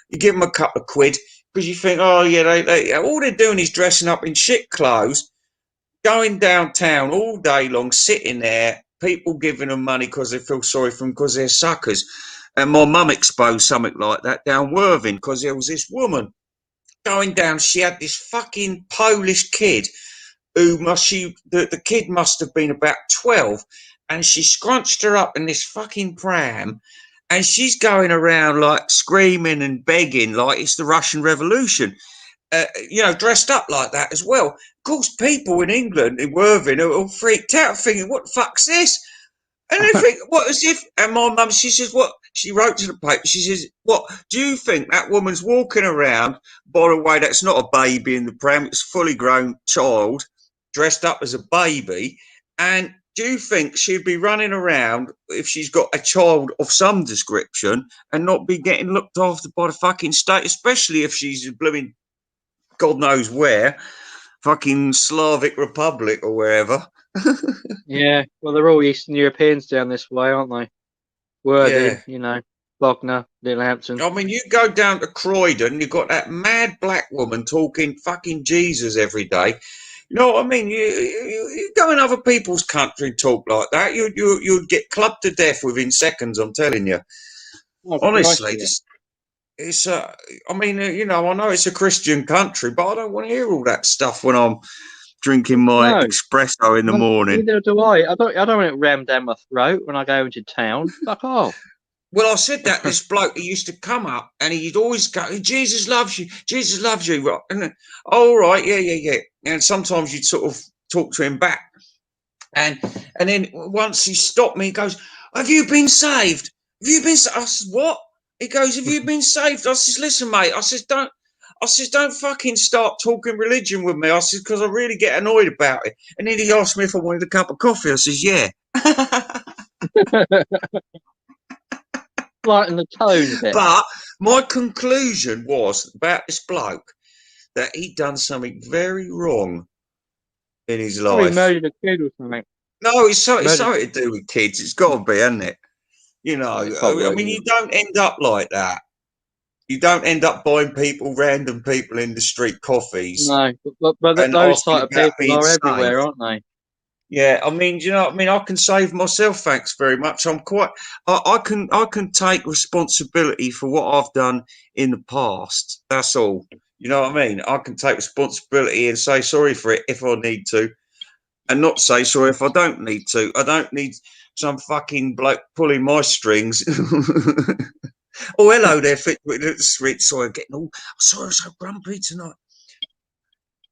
you give them a couple of quid because you think, oh yeah, they all they're doing is dressing up in shit clothes, going downtown all day long, sitting there, people giving them money because they feel sorry for them because they're suckers. And my mum exposed something like that down Worthing because there was this woman going down. She had this fucking Polish kid the kid must have been about 12, and she scrunched her up in this fucking pram, and she's going around like screaming and begging like it's the Russian Revolution. Dressed up like that as well. Of course, people in England, in Worthing, are all freaked out, thinking, "What the fuck's this?" And they think, "What as if?" And my mum, she says, "What?" She wrote to the paper. She says, "What do you think that woman's walking around? By the way, that's not a baby in the pram; it's a fully grown child dressed up as a baby. And do you think she'd be running around if she's got a child of some description and not be getting looked after by the fucking state, especially if she's blooming God knows where, fucking Slavic Republic or wherever?" Yeah, well, they're all Eastern Europeans down this way, aren't they? Yeah. Worthing, Bognor, Littlehampton. I mean, you go down to Croydon, you've got that mad black woman talking fucking Jesus every day. You know what I mean? You go in other people's country and talk like that, you'd get clubbed to death within seconds. I'm telling you, Oh, honestly, crikey. just it's. I mean, I know it's a Christian country, but I don't want to hear all that stuff when I'm drinking my No, espresso in the no, morning. neither do I. I don't want it rammed down my throat when I go into town. Fuck off. Well, I said that this bloke, he used to come up and he'd always go, Jesus loves you, Jesus loves you. And then, all right, yeah, yeah, yeah. And sometimes you'd sort of talk to him back. And then once he stopped me, he goes, have you been saved? Have you been saved? I said, what? He goes, have you been saved? I says, listen, mate. I says, don't fucking start talking religion with me. I says, because I really get annoyed about it. And then he asked me if I wanted a cup of coffee. I says, yeah. Lighten the tone a bit. But my conclusion was about this bloke that he'd done something very wrong in his Probably life. murdered a kid or something. No, it's Murdered. something to do with kids. It's got to be, hasn't it? Yeah, probably. I mean, you don't end up like that. You don't end up buying random people in the street coffees No, but and those asking type of about people being are saved. everywhere, aren't they? Yeah, I mean, do you know what I mean? I can save myself, thanks very much. I can take responsibility for what I've done in the past. That's all. You know what I mean? I can take responsibility and say sorry for it if I need to, and not say sorry if I don't need to. I don't need some fucking bloke pulling my strings. Oh, hello there, Fitz. Sorry, I'm getting all. Sorry, I'm so grumpy tonight.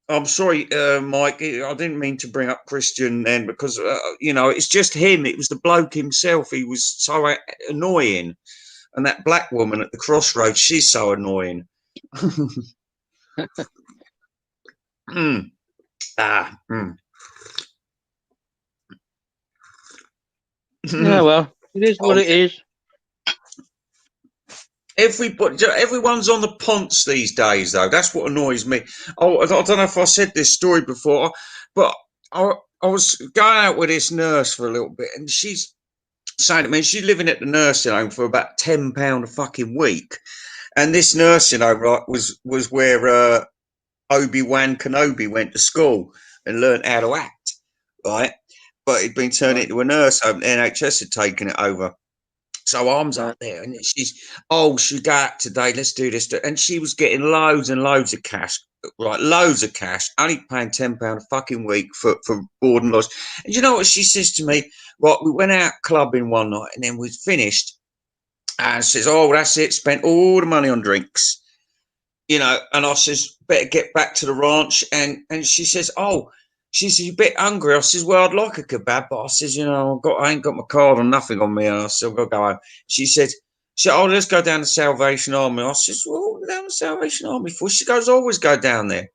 I'm sorry, Mike. I didn't mean to bring up Christian then because, it's just him. It was the bloke himself. He was so annoying. And that black woman at the crossroads, she's so annoying. Mm. Ah. Mm. Yeah, well, it is what Oh, it yeah. is. Everyone's on the ponce these days, though. That's what annoys me. Oh, I don't know if I said this story before, but I was going out with this nurse for a little bit, and she's saying to me she's living at the nursing home for about £10 a fucking week, and this nursing home right was where Obi-Wan Kenobi went to school and learned how to act, right? But he'd been turned Right, into a nurse home. The NHS had taken it over. So arms right. up there, and should go out today. Let's do this. And she was getting loads and loads of cash, right? Loads of cash, only paying £10 a fucking week for board and lodge. And you know what she says to me? Right, we went out clubbing one night, and then we finished, and says, "Oh, that's it. Spent all the money on drinks." And I says, better get back to the ranch. And she says, oh, she says, you a bit hungry. I says, well, I'd like a kebab, but I says, I ain't got my card or nothing on me. And I said, I've got to go home. She said, oh, let's go down to Salvation Army. I says, well, what down to Salvation Army for? She goes, always go down there.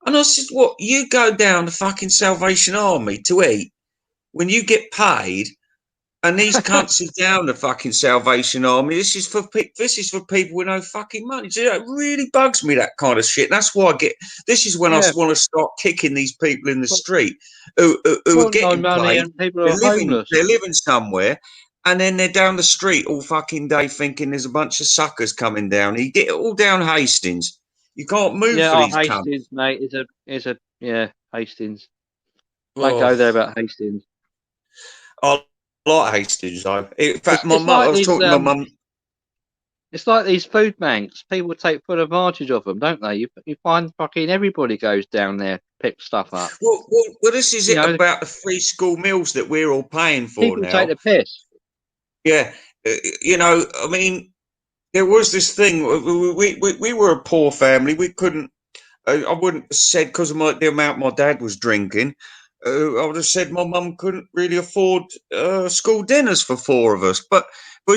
And I said, what, you go down to fucking Salvation Army to eat when you get paid? And these cunts are down the fucking Salvation Army. This is for people with no fucking money. So it really bugs me, that kind of shit. That's why I get. This is when I Yeah, want to start kicking these people in the street who are got no getting money paid. and people They're are living. homeless. They're living somewhere, and then they're down the street all fucking day, thinking there's a bunch of suckers coming down. You get it all down Hastings. You can't move Yeah, for oh, these cunts. Hastings, mate, is a yeah, Hastings. Don't Oh, go there about Hastings. I like Hastings though. In fact, It's my it's mum. I like was these talking to my mum. it's like these food banks. People take full advantage of them, don't they? You find fucking everybody goes down there, pick stuff up. Well, this is You it know, about the free school meals that we're all paying for people take now. the piss. Yeah, I mean, there was this thing. We were a poor family. We couldn't. I wouldn't have said because of the amount my dad was drinking. I would have said my mum couldn't really afford school dinners for four of us, but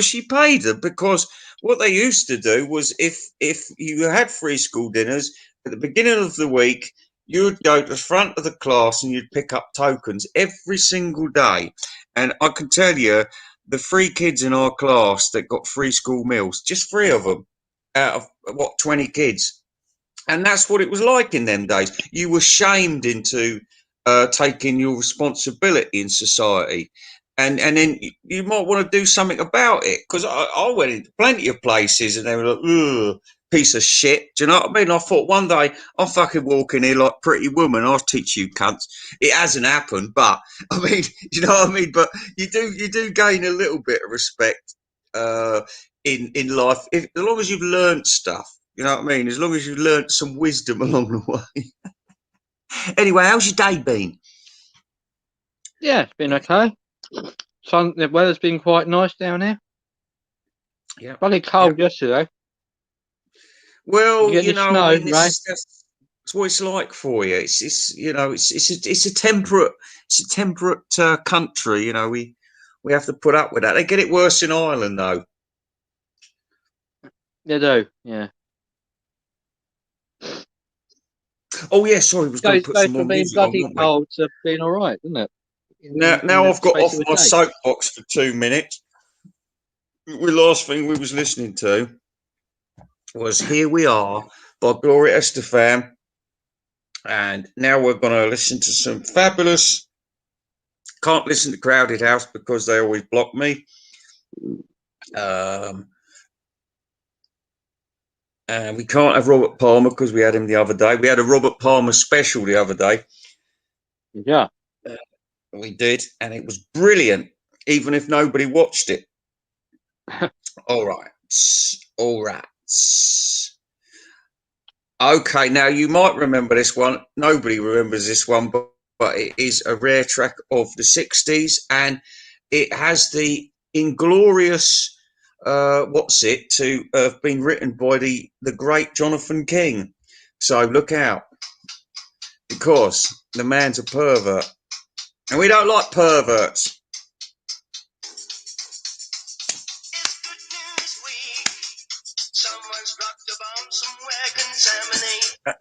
she paid them because what they used to do was if you had free school dinners at the beginning of the week, you'd go to the front of the class and you'd pick up tokens every single day. And I can tell you, the three kids in our class that got free school meals, just three of them out of what 20 kids, and that's what it was like in them days. You were shamed into taking your responsibility in society, and then you might want to do something about it. Because I went into plenty of places, and they were like, ugh, piece of shit. Do you know what I mean? I thought one day I'll fucking walk in here like Pretty Woman. I'll teach you cunts. It hasn't happened, but I mean, you know what I mean. But you do gain a little bit of respect in life, as long as you've learned stuff. You know what I mean? As long as you've learnt some wisdom along the way. Anyway, how's your day been? Yeah, it's been okay. The weather's been quite nice down here. Yeah, Bloody yeah. cold yesterday. You Well, get any I snow, mean, Ray? that's what it's like for you. It's a temperate country. We have to put up with that. They get it worse in Ireland, though. They do. Yeah. Oh yeah, sorry, we was going to put Goes some more from being music on, bloody weren't we? cold to being all right, doesn't it? In Now the I've got space off of a my day. soapbox for 2 minutes. The last thing we was listening to was "Here We Are" by Gloria Estefan. And now we're going to listen to some fabulous. Can't listen to Crowded House because they always block me. Um, and we can't have Robert Palmer because we had him the other day. We had a Robert Palmer special the other day. Yeah. Uh, we did, and it was brilliant, even if nobody watched it. All right. All right. Okay, now you might remember this one. Nobody remembers this one, but it is a rare track of the 60s and it has the inglorious, what's it, to have been written by the great Jonathan King. So look out, because the man's a pervert. And we don't like perverts.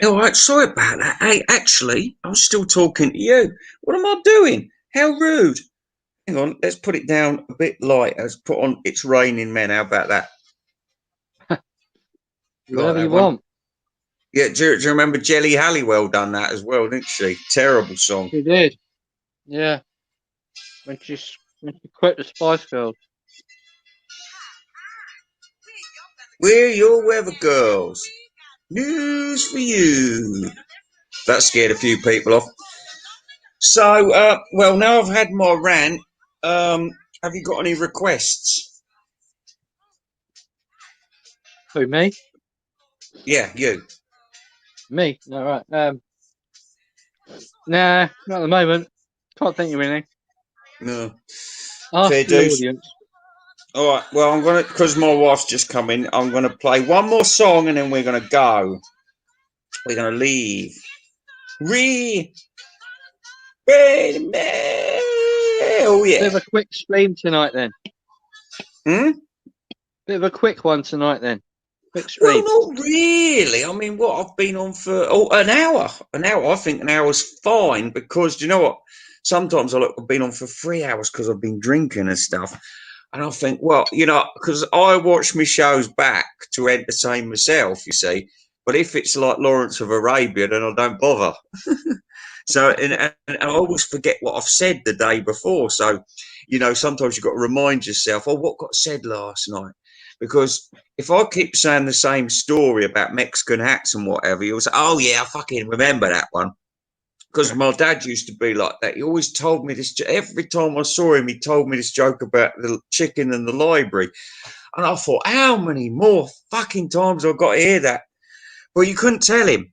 All right, sorry about that. Hey, actually, I'm still talking to you. What am I doing? How rude. Hang on, let's put it down a bit lighter. Let's put on It's Raining Men. How about that? You like Whatever you that one? want. Yeah, do you remember Jelly Halliwell done that as well, didn't she? Terrible song. She did. Yeah. When she quit the Spice Girls. We're your weather girls. News for you. That scared a few people off. So, well, now I've had my rant. Have you got any requests? Who, me? Yeah, you. Me? No, right. Nah, not at the moment. Can't think of anything. No. Ask Fair the dues. audience. All right. Well, I'm gonna, because my wife's just come in. I'm gonna play one more song and then we're gonna go. We're gonna leave. Wait a minute. Oh Bit yeah. of a quick stream tonight then. Hmm? Bit of a quick one tonight then. Quick Well, stream. not really. I mean, what I've been on for an hour. An hour. I think an hour's fine because do you know what? Sometimes I've been on for 3 hours because I've been drinking and stuff. And I think, well, because I watch my shows back to entertain myself, you see. But if it's like Lawrence of Arabia, then I don't bother. So, and I always forget what I've said the day before. So, sometimes you've got to remind yourself, oh, what got said last night? Because if I keep saying the same story about Mexican hats and whatever, you'll say, oh, yeah, I fucking remember that one. Because my dad used to be like that. He always told me this. Every time I saw him, he told me this joke about the chicken in the library. And I thought, how many more fucking times I've got to hear that? Well, you couldn't tell him.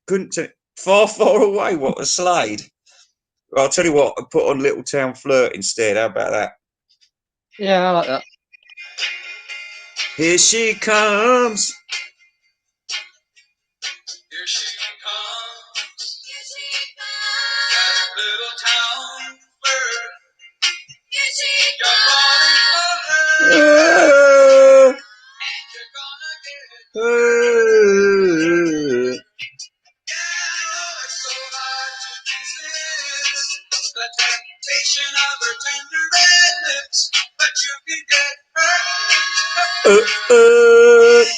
Couldn't tell. Far, far away, what a Slade. Well, I'll tell you what, I put on Little Town Flirt instead. How about that? Yeah, I like that. Here she comes. Here she comes. Here she comes. That little town flirt. Here she comes. Oh. Oh. The temptation of her tender red lips, but you can get hurt.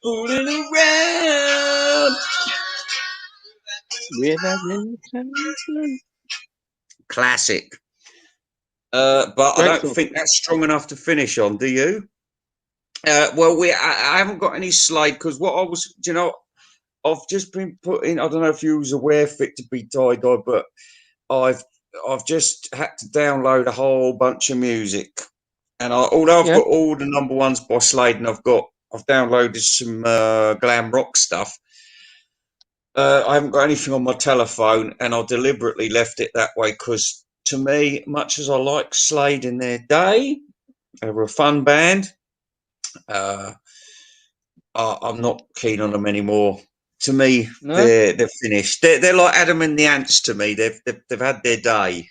Fooling around. With a little sentiment. Classic. But I Great don't song. think that's strong enough to finish on, do you? Well, I haven't got any Slade because what I was, I've just been putting. I don't know if you was aware, Fit to Be Tie-Dye, but I've I've just had to download a whole bunch of music, and although I've Yeah. got all the number ones by Slade, and I've downloaded some glam rock stuff. I haven't got anything on my telephone, and I deliberately left it that way because, to me, much as I like Slade in their day, they were a fun band. Uh, I'm not keen on them anymore. To me, No? they're finished. They're like Adam and the Ants to me. They've had their day.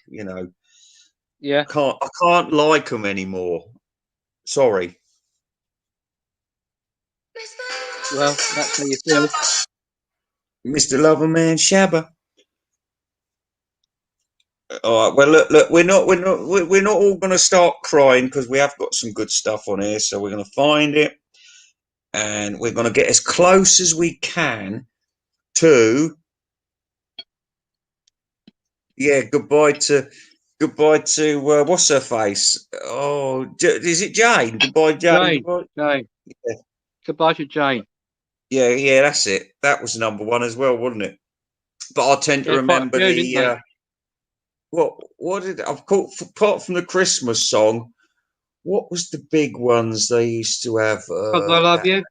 Yeah. I can't like them anymore. Sorry. Well, that's how you feel. Mr. Loverman Shabba. All right. Well, look. We're not all going to start crying because we have got some good stuff on here. So we're going to find it, and we're going to get as close as we can to. Yeah. Goodbye to what's her face? Oh, is it Jane? Goodbye, Jane. Jane. Goodbye. Jane. Yeah, Goodbye to Jane. yeah. That's it. That was number one as well, wasn't it? But I tend to Yeah, quite a remember few, didn't the. they? What did I've caught apart from the Christmas song? What was the big ones they used to have? 'Cause I love you.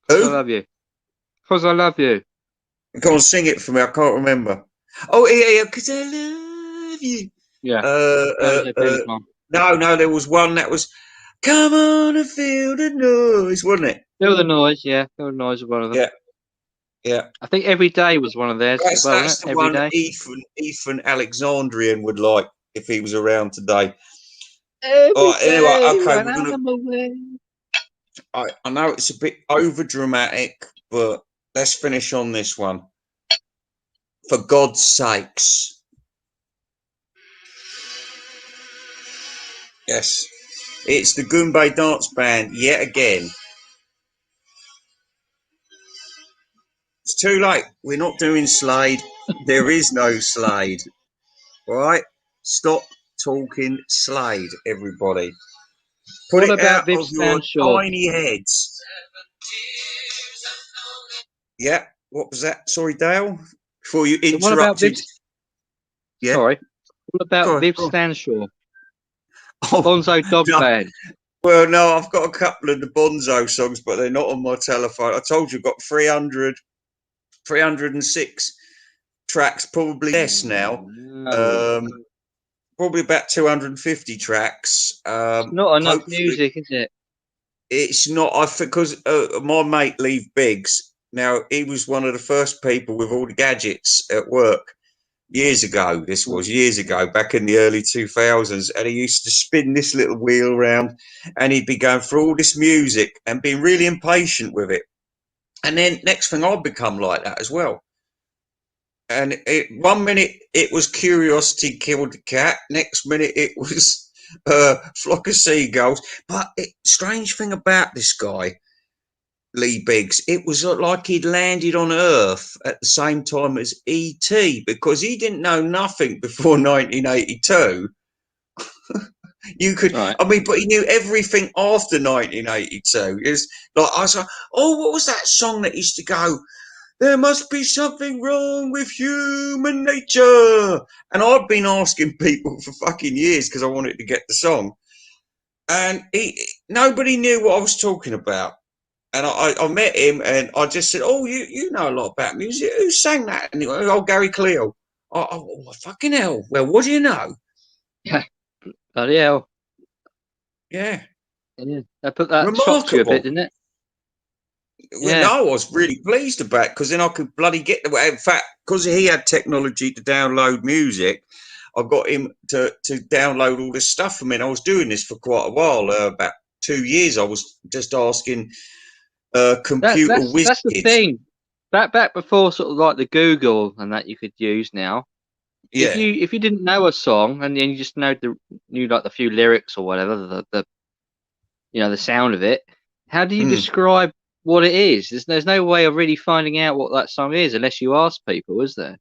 'Cause I Who? love you. 'Cause I love you. Go on, sing it for me. I can't remember. Oh yeah, because I love you. Yeah, Uh, that was uh, their uh, biggest one. no, there was one that was "Come on and feel the noise," wasn't it? Feel the noise, yeah. Feel the noise was one of them. Yeah, yeah. I think Every Day was one of theirs as well, That's wasn't the it? Every one Day. Ethan Alexandrian would like if he was around today. All Every right, anyway, day okay, when we're gonna. I'm away. I know it's a bit over dramatic, but let's finish on this one. For God's sakes. Yes. It's the Goombay Dance Band yet again. It's too late. We're not doing Slade. There is no Slade. All right? Stop talking Slade, everybody. Put What it about out Viv of your Stanshall? tiny heads. Yeah. What was that? Sorry, Dale. Before you So what about Viv? interrupted. Yeah. Sorry. What about Go on. Viv Go on. Stanshall? Oh, Bonzo Dog no. Band. Well, no, I've got a couple of the Bonzo songs, but they're not on my telephone. I told you I've got 306 tracks, probably less now. No. Um, Probably about 250 tracks. It's not enough Hopefully, music, is it? it's not. I because my mate Lee Biggs. Now he was one of the first people with all the gadgets at work years ago. This Hmm. was years ago, back in the early 2000s, and he used to spin this little wheel round, and he'd be going through all this music and being really impatient with it. And then next thing, I'd become like that as well. And 1 minute it was curiosity killed the cat. Next minute it was flock of seagulls. But strange thing about this guy, Lee Biggs, it was like he'd landed on Earth at the same time as E.T. because he didn't know nothing before 1982. You could, Right. I mean, but he knew everything after 1982. It's like I was like, oh, what was that song that used to go? There must be something wrong with human nature. And I'd been asking people for fucking years because I wanted to get the song. And nobody knew what I was talking about. And I met him and I just said, oh, you know a lot about music. Who sang that? And he went, oh, Gary Cleo. Oh, fucking hell. Well, what do you know? Yeah. Bloody hell. Yeah. Yeah. That put that shocked you a bit, Remarkable. didn't it? Well, Yeah. no, I was really pleased about it because then I could bloody get the. In fact, because he had technology to download music, I got him to download all this stuff for me. And I was doing this for quite a while, about 2 years. I was just asking That computer that's whiz that's the kids. thing. Back before sort of like the Google and that you could use now. Yeah. If you didn't know a song and then you just knew like the few lyrics or whatever, the the sound of it, how do you Mm. describe what it is? There's no way of really finding out what that song is unless you ask people, is there?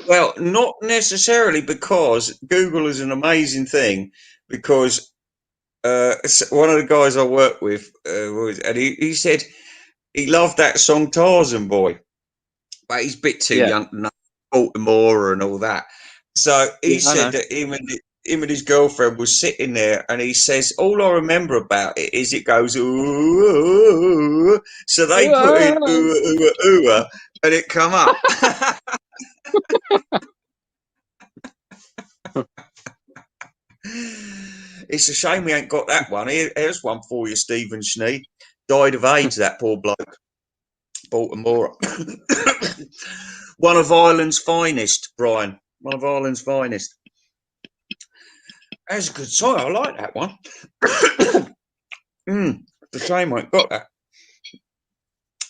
Well, not necessarily because Google is an amazing thing because one of the guys I work with, and he said he loved that song Tarzan Boy. But he's a bit too Yeah, young to know Baltimore and all that. So he yeah, I said know. that him and his girlfriend was sitting there, and he says, "All I remember about it is it goes ooh." Ooh, ooh. So they put in ooh, ooh, ooh, ooh, and it come up. It's a shame we ain't got that one. Here's one for you, Stephen Schnee. Died of AIDS, that poor bloke. Baltimore. One of Ireland's finest, Brian. One of Ireland's finest. That's a good song. I like that one. It's a shame I ain't got that.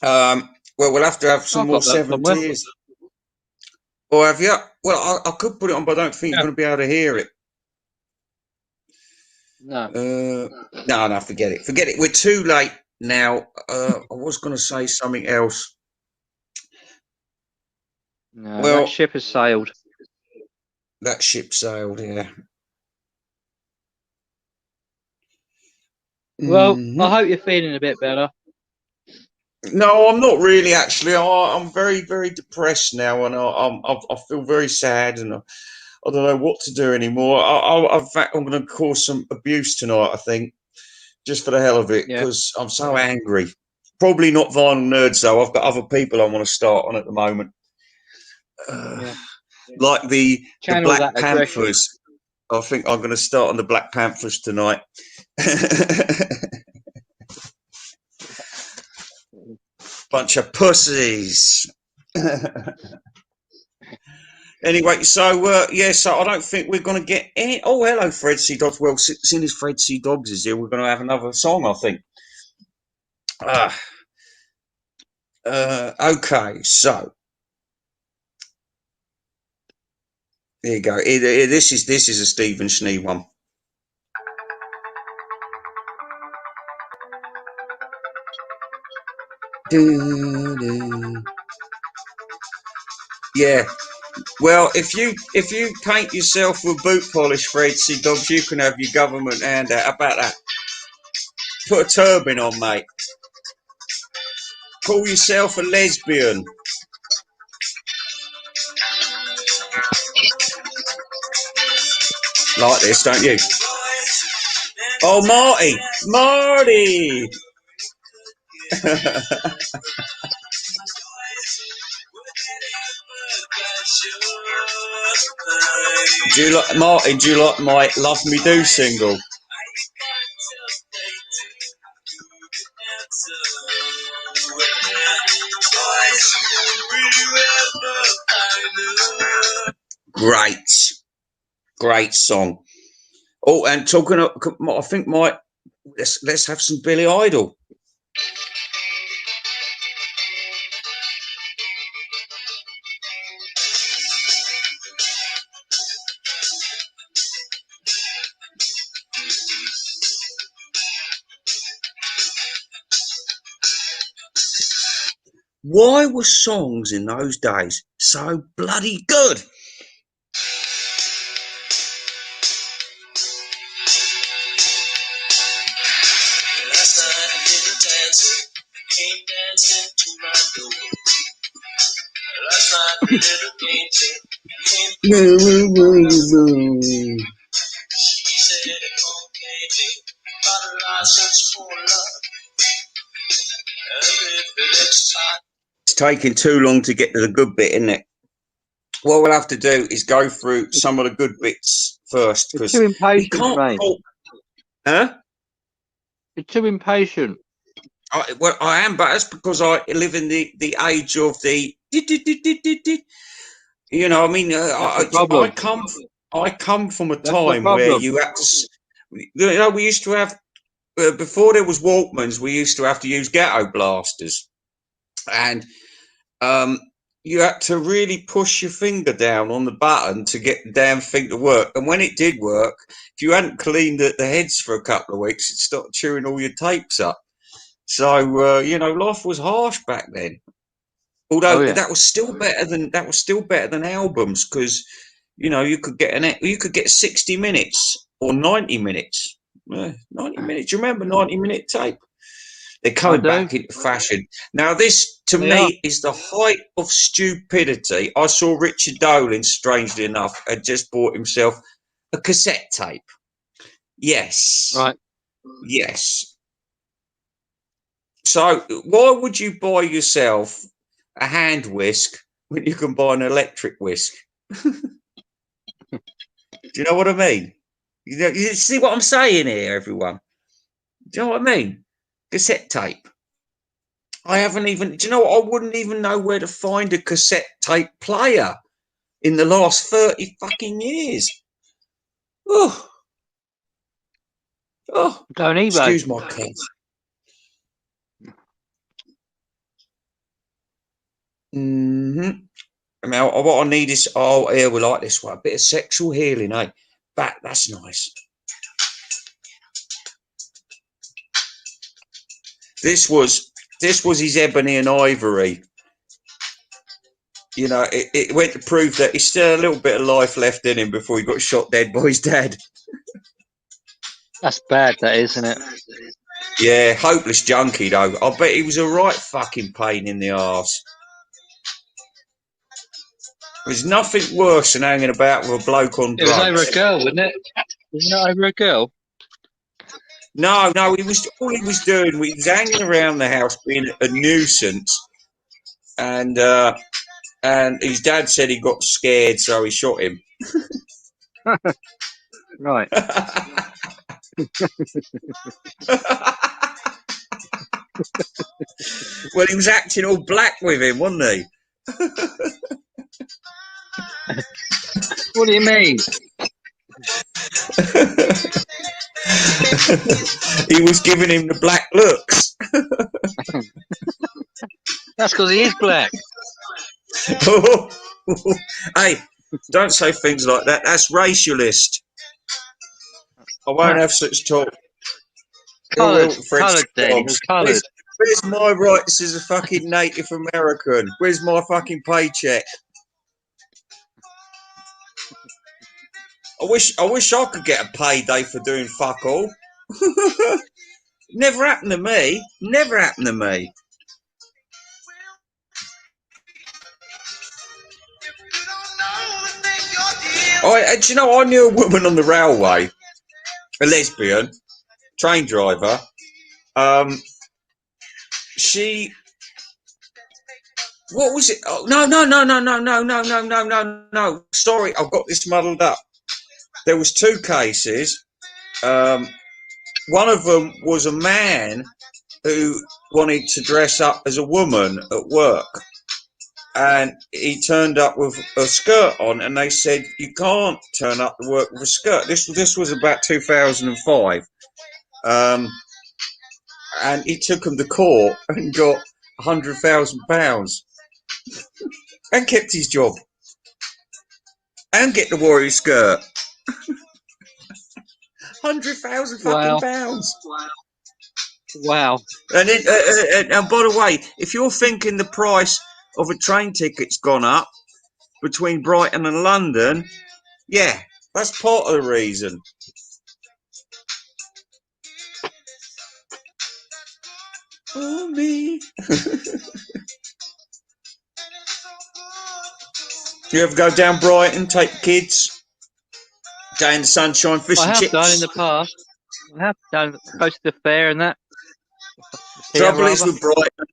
Well, we'll have to have some I've more got that somewhere. 70s. Or have you? Well, I could put it on, but I don't think you're Yeah. going to be able to hear it. No, No, forget it. Forget it. We're too late now. I was going to say something else. no, that Well, ship has sailed. that ship sailed, yeah. Well, I Hmm. hope you're feeling a bit better. No, I'm not really. Actually, I'm very, very depressed now, and I feel very sad, and I don't know what to do anymore. In fact, I'm going to cause some abuse tonight, I think, just for the hell of it, Yeah. because I'm so angry. Probably not Vinyl Nerds, though. I've got other people I want to start on at the moment. Yeah. Like the Channel Black that aggression. Panthers. I think I'm going to start on the Black Panthers tonight. Bunch of pussies. Anyway, so yeah, so I don't think we're going to get any. Oh, hello, Fred C. Dogs. Well, seeing as Fred C. Dogs is here, we're going to have another song, I think. Okay, so there you go. This is a Stephen Schnee one. Yeah. Well, if you paint yourself with boot polish, Fred C. Dogs, you can have your government handout. How about that? Put a turban on, mate. Call yourself a lesbian. Like this, don't you? Oh, Marty! Do you like Martin? Do you like my "Love Me Do" single? Great song. Oh, and talking of, I think let's have some Billy Idol. Why were songs in those days so bloody good? It's taking too long to get to the good bit, isn't it? What we'll have to do is go through some of the good bits first, You're because too you impatient, can't. mate. Huh? You're too impatient. Well, I am, but that's because I live in the age of the. You know, I mean, I come from a That's the time where problem. you had to. You know, we used to have before there was Walkmans. We used to have to use ghetto blasters, and you had to really push your finger down on the button to get the damn thing to work. And when it did work, if you hadn't cleaned the heads for a couple of weeks, it started chewing all your tapes up. So you know, life was harsh back then. Although Oh yeah. that was still better than albums, because you know you could get 60 minutes or 90 minutes. 90 minutes. Do you remember 90-minute tape? They're I coming do. back into fashion. Now, this, to They are. me, is the height of stupidity. I saw Richard Dolan, strangely enough, had just bought himself a cassette tape. Yes. Right. Yes. So, why would you buy yourself a hand whisk when you can buy an electric whisk? Do you know what I mean? You see what I'm saying here, everyone? Do you know what I mean? Cassette tape. I haven't even. Do you know what? I wouldn't even know where to find a cassette tape player in the last 30 fucking years. Oh, Go on eBay. excuse my cat. Now, what I need is. Oh, here we like this one. A bit of sexual healing, eh? That's nice. This was his Ebony and Ivory. You know, it went to prove that he's still a little bit of life left in him before he got shot dead by his dad. That's bad, that isn't it? Yeah, hopeless junkie though. I bet he was a right fucking pain in the arse. There's nothing worse than hanging about with a bloke on It was over a drugs. girl, wasn't it? Wasn't it over a girl? No, he was all he was doing. He was hanging around the house being a nuisance, and his dad said he got scared, so he shot him. Right. Well, he was acting all black with him, wasn't he? What do you mean? He was giving him the black looks. That's because he is black. Hey, don't say things like that. That's racialist. I won't have such talk. Coloured then. He was coloured. Where's my rights as a fucking Native American? Where's my fucking paycheck? I wish I could get a payday for doing fuck all. Never happened to me. Never happened to me. Do you know, I knew a woman on the railway, a lesbian, train driver. She, what was it? Oh, no. Sorry, I've got this muddled up. There was two cases. One of them was a man who wanted to dress up as a woman at work. And he turned up with a skirt on, and they said, you can't turn up to work with a skirt. This was about 2005. And he took him to court and got £100,000 and kept his job and get the warrior skirt. 100,000 fucking pounds. Wow. And then, and by the way, if you're thinking the price of a train ticket's gone up between Brighton and London, yeah, that's part of the reason. For me. You ever go down Brighton, take kids, day in the sunshine, fish and chips? I have done in the past. I have done close to the fair and that. Trouble is with Brighton,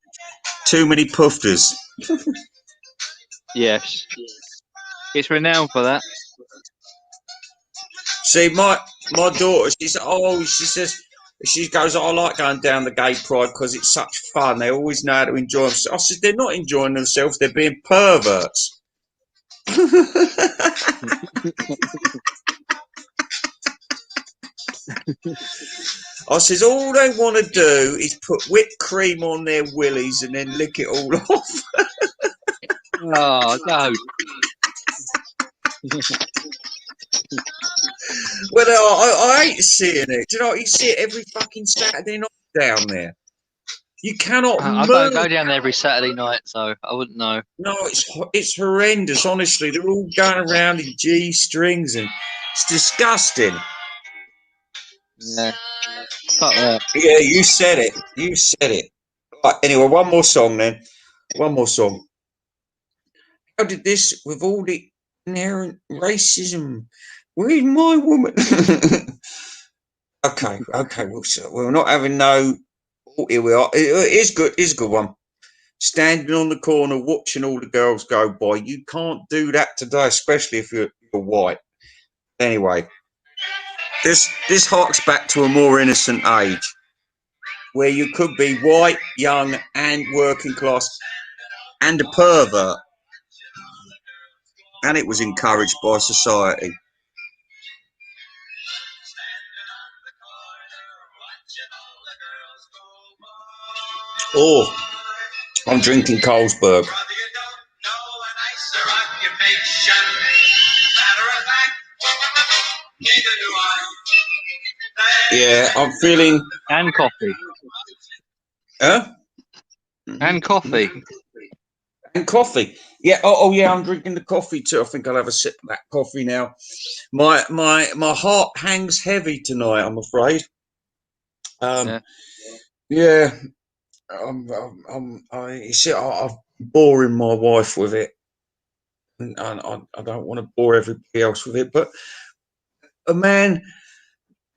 too many pufters. Yes. It's renowned for that. See, my daughter, she says, she goes, I like going down the gay pride because it's such fun. They always know how to enjoy themselves. I said, they're not enjoying themselves, they're being perverts. I says, all they want to do is put whipped cream on their willies and then lick it all off. Oh, no. Well, I hate seeing it. Do you know what? You see it every fucking Saturday night down there. You cannot move. I don't go down there every Saturday night, so I wouldn't know. No, it's horrendous, honestly. They're all going around in G-strings and it's disgusting. Yeah. Fuck that. Yeah, you said it. You said it. Right, anyway, one more song then. One more song. How did this, with all the inherent racism, where's my woman? Okay, we're not having no. Oh, here we are. It is good. It's a good one. Standing on the corner, watching all the girls go by. You can't do that today, especially if you're white. Anyway, this harks back to a more innocent age, where you could be white, young, and working class, and a pervert, and it was encouraged by society. Oh, I'm drinking Carlsberg. Yeah, I'm feeling. And coffee. Huh? And coffee. And coffee. Yeah. Oh, yeah. I'm drinking the coffee too. I think I'll have a sip of that coffee now. My heart hangs heavy tonight, I'm afraid. Yeah. I'm boring my wife with it. and I don't want to bore everybody else with it, but a man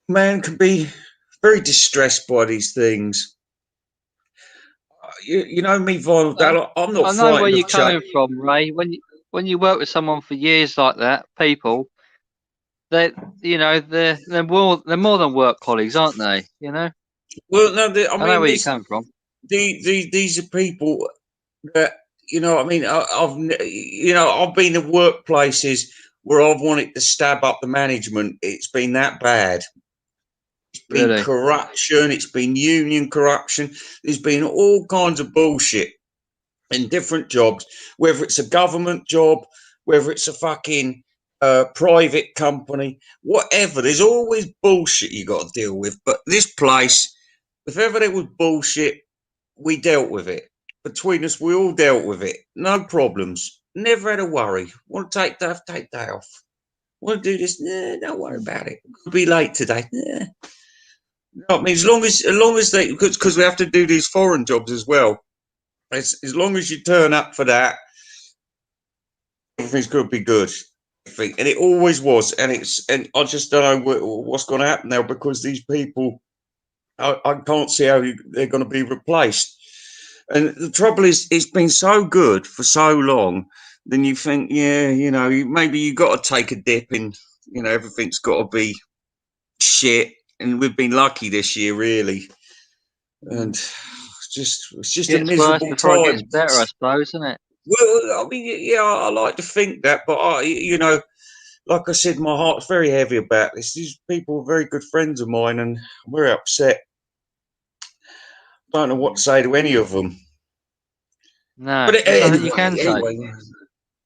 can be very distressed by these things. You know me, Vinyl I, Dad. I'm not I know where frightened of you're change. coming from, Ray. When you work with someone for years like that, people, they they're more than work colleagues, aren't they? You know, Well, no, I I know mean where you're this. coming from. These are people that I mean, I've been to workplaces where I've wanted to stab up the management. It's been that bad. It's been Really, corruption. It's been union corruption. There's been all kinds of bullshit in different jobs, whether it's a government job, whether it's a fucking private company, whatever. There's always bullshit you got to deal with. But this place, if ever there was bullshit, we dealt with it. Between us, we all dealt with it. No problems. Never had a worry. Want to take day off. Want to do this? Nah, don't worry about it. Could be late today. Nah. No, I mean, as long as they, because we have to do these foreign jobs as well. As long as you turn up for that, everything's going to be good. And it always was. And I just don't know what's going to happen now, because these people, I can't see how they're going to be replaced. And the trouble is, it's been so good for so long. Then you think, yeah, maybe you got to take a dip in, everything's got to be shit. And we've been lucky this year, really. And it's just a gets worse miserable before it gets time. better, I suppose, isn't it? Well, I mean, yeah, I like to think that, but like I said, my heart's very heavy about this. These people are very good friends of mine, and I'm very upset. Don't know what to say to any of them. No, But there's nothing you can say.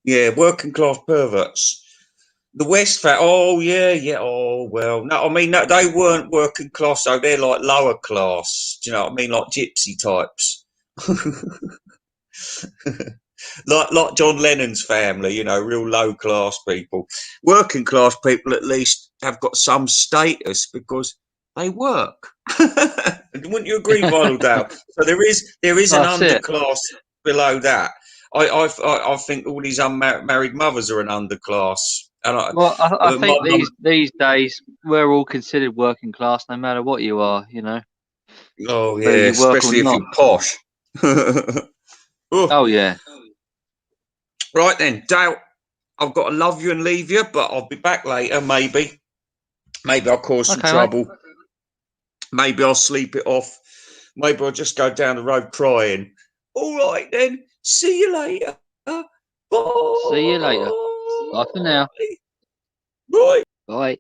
yeah, working class perverts. The West Fat. Oh yeah, yeah. Oh well. No, I mean, no, they weren't working class though. They're like lower class. Do you know what I mean? Like gypsy types. like John Lennon's family, real low class people. Working class people at least have got some status because they work. Wouldn't you agree, Vinyl Dale? So there is an That's it. underclass below that. I think all these unmarried mothers are an underclass, and Well, I my think mum. these days we're all considered working class, no matter what you are. You know, Oh whether yeah, you work or especially if not. you're posh. Oh, Oh yeah. right then, Dale. I've got to love you and leave you, but I'll be back later, maybe. Maybe I'll cause some Okay, mate. trouble. Maybe I'll sleep it off. Maybe I'll just go down the road crying. All right then. See you later. Bye. See you later. Bye for now. Bye. Bye.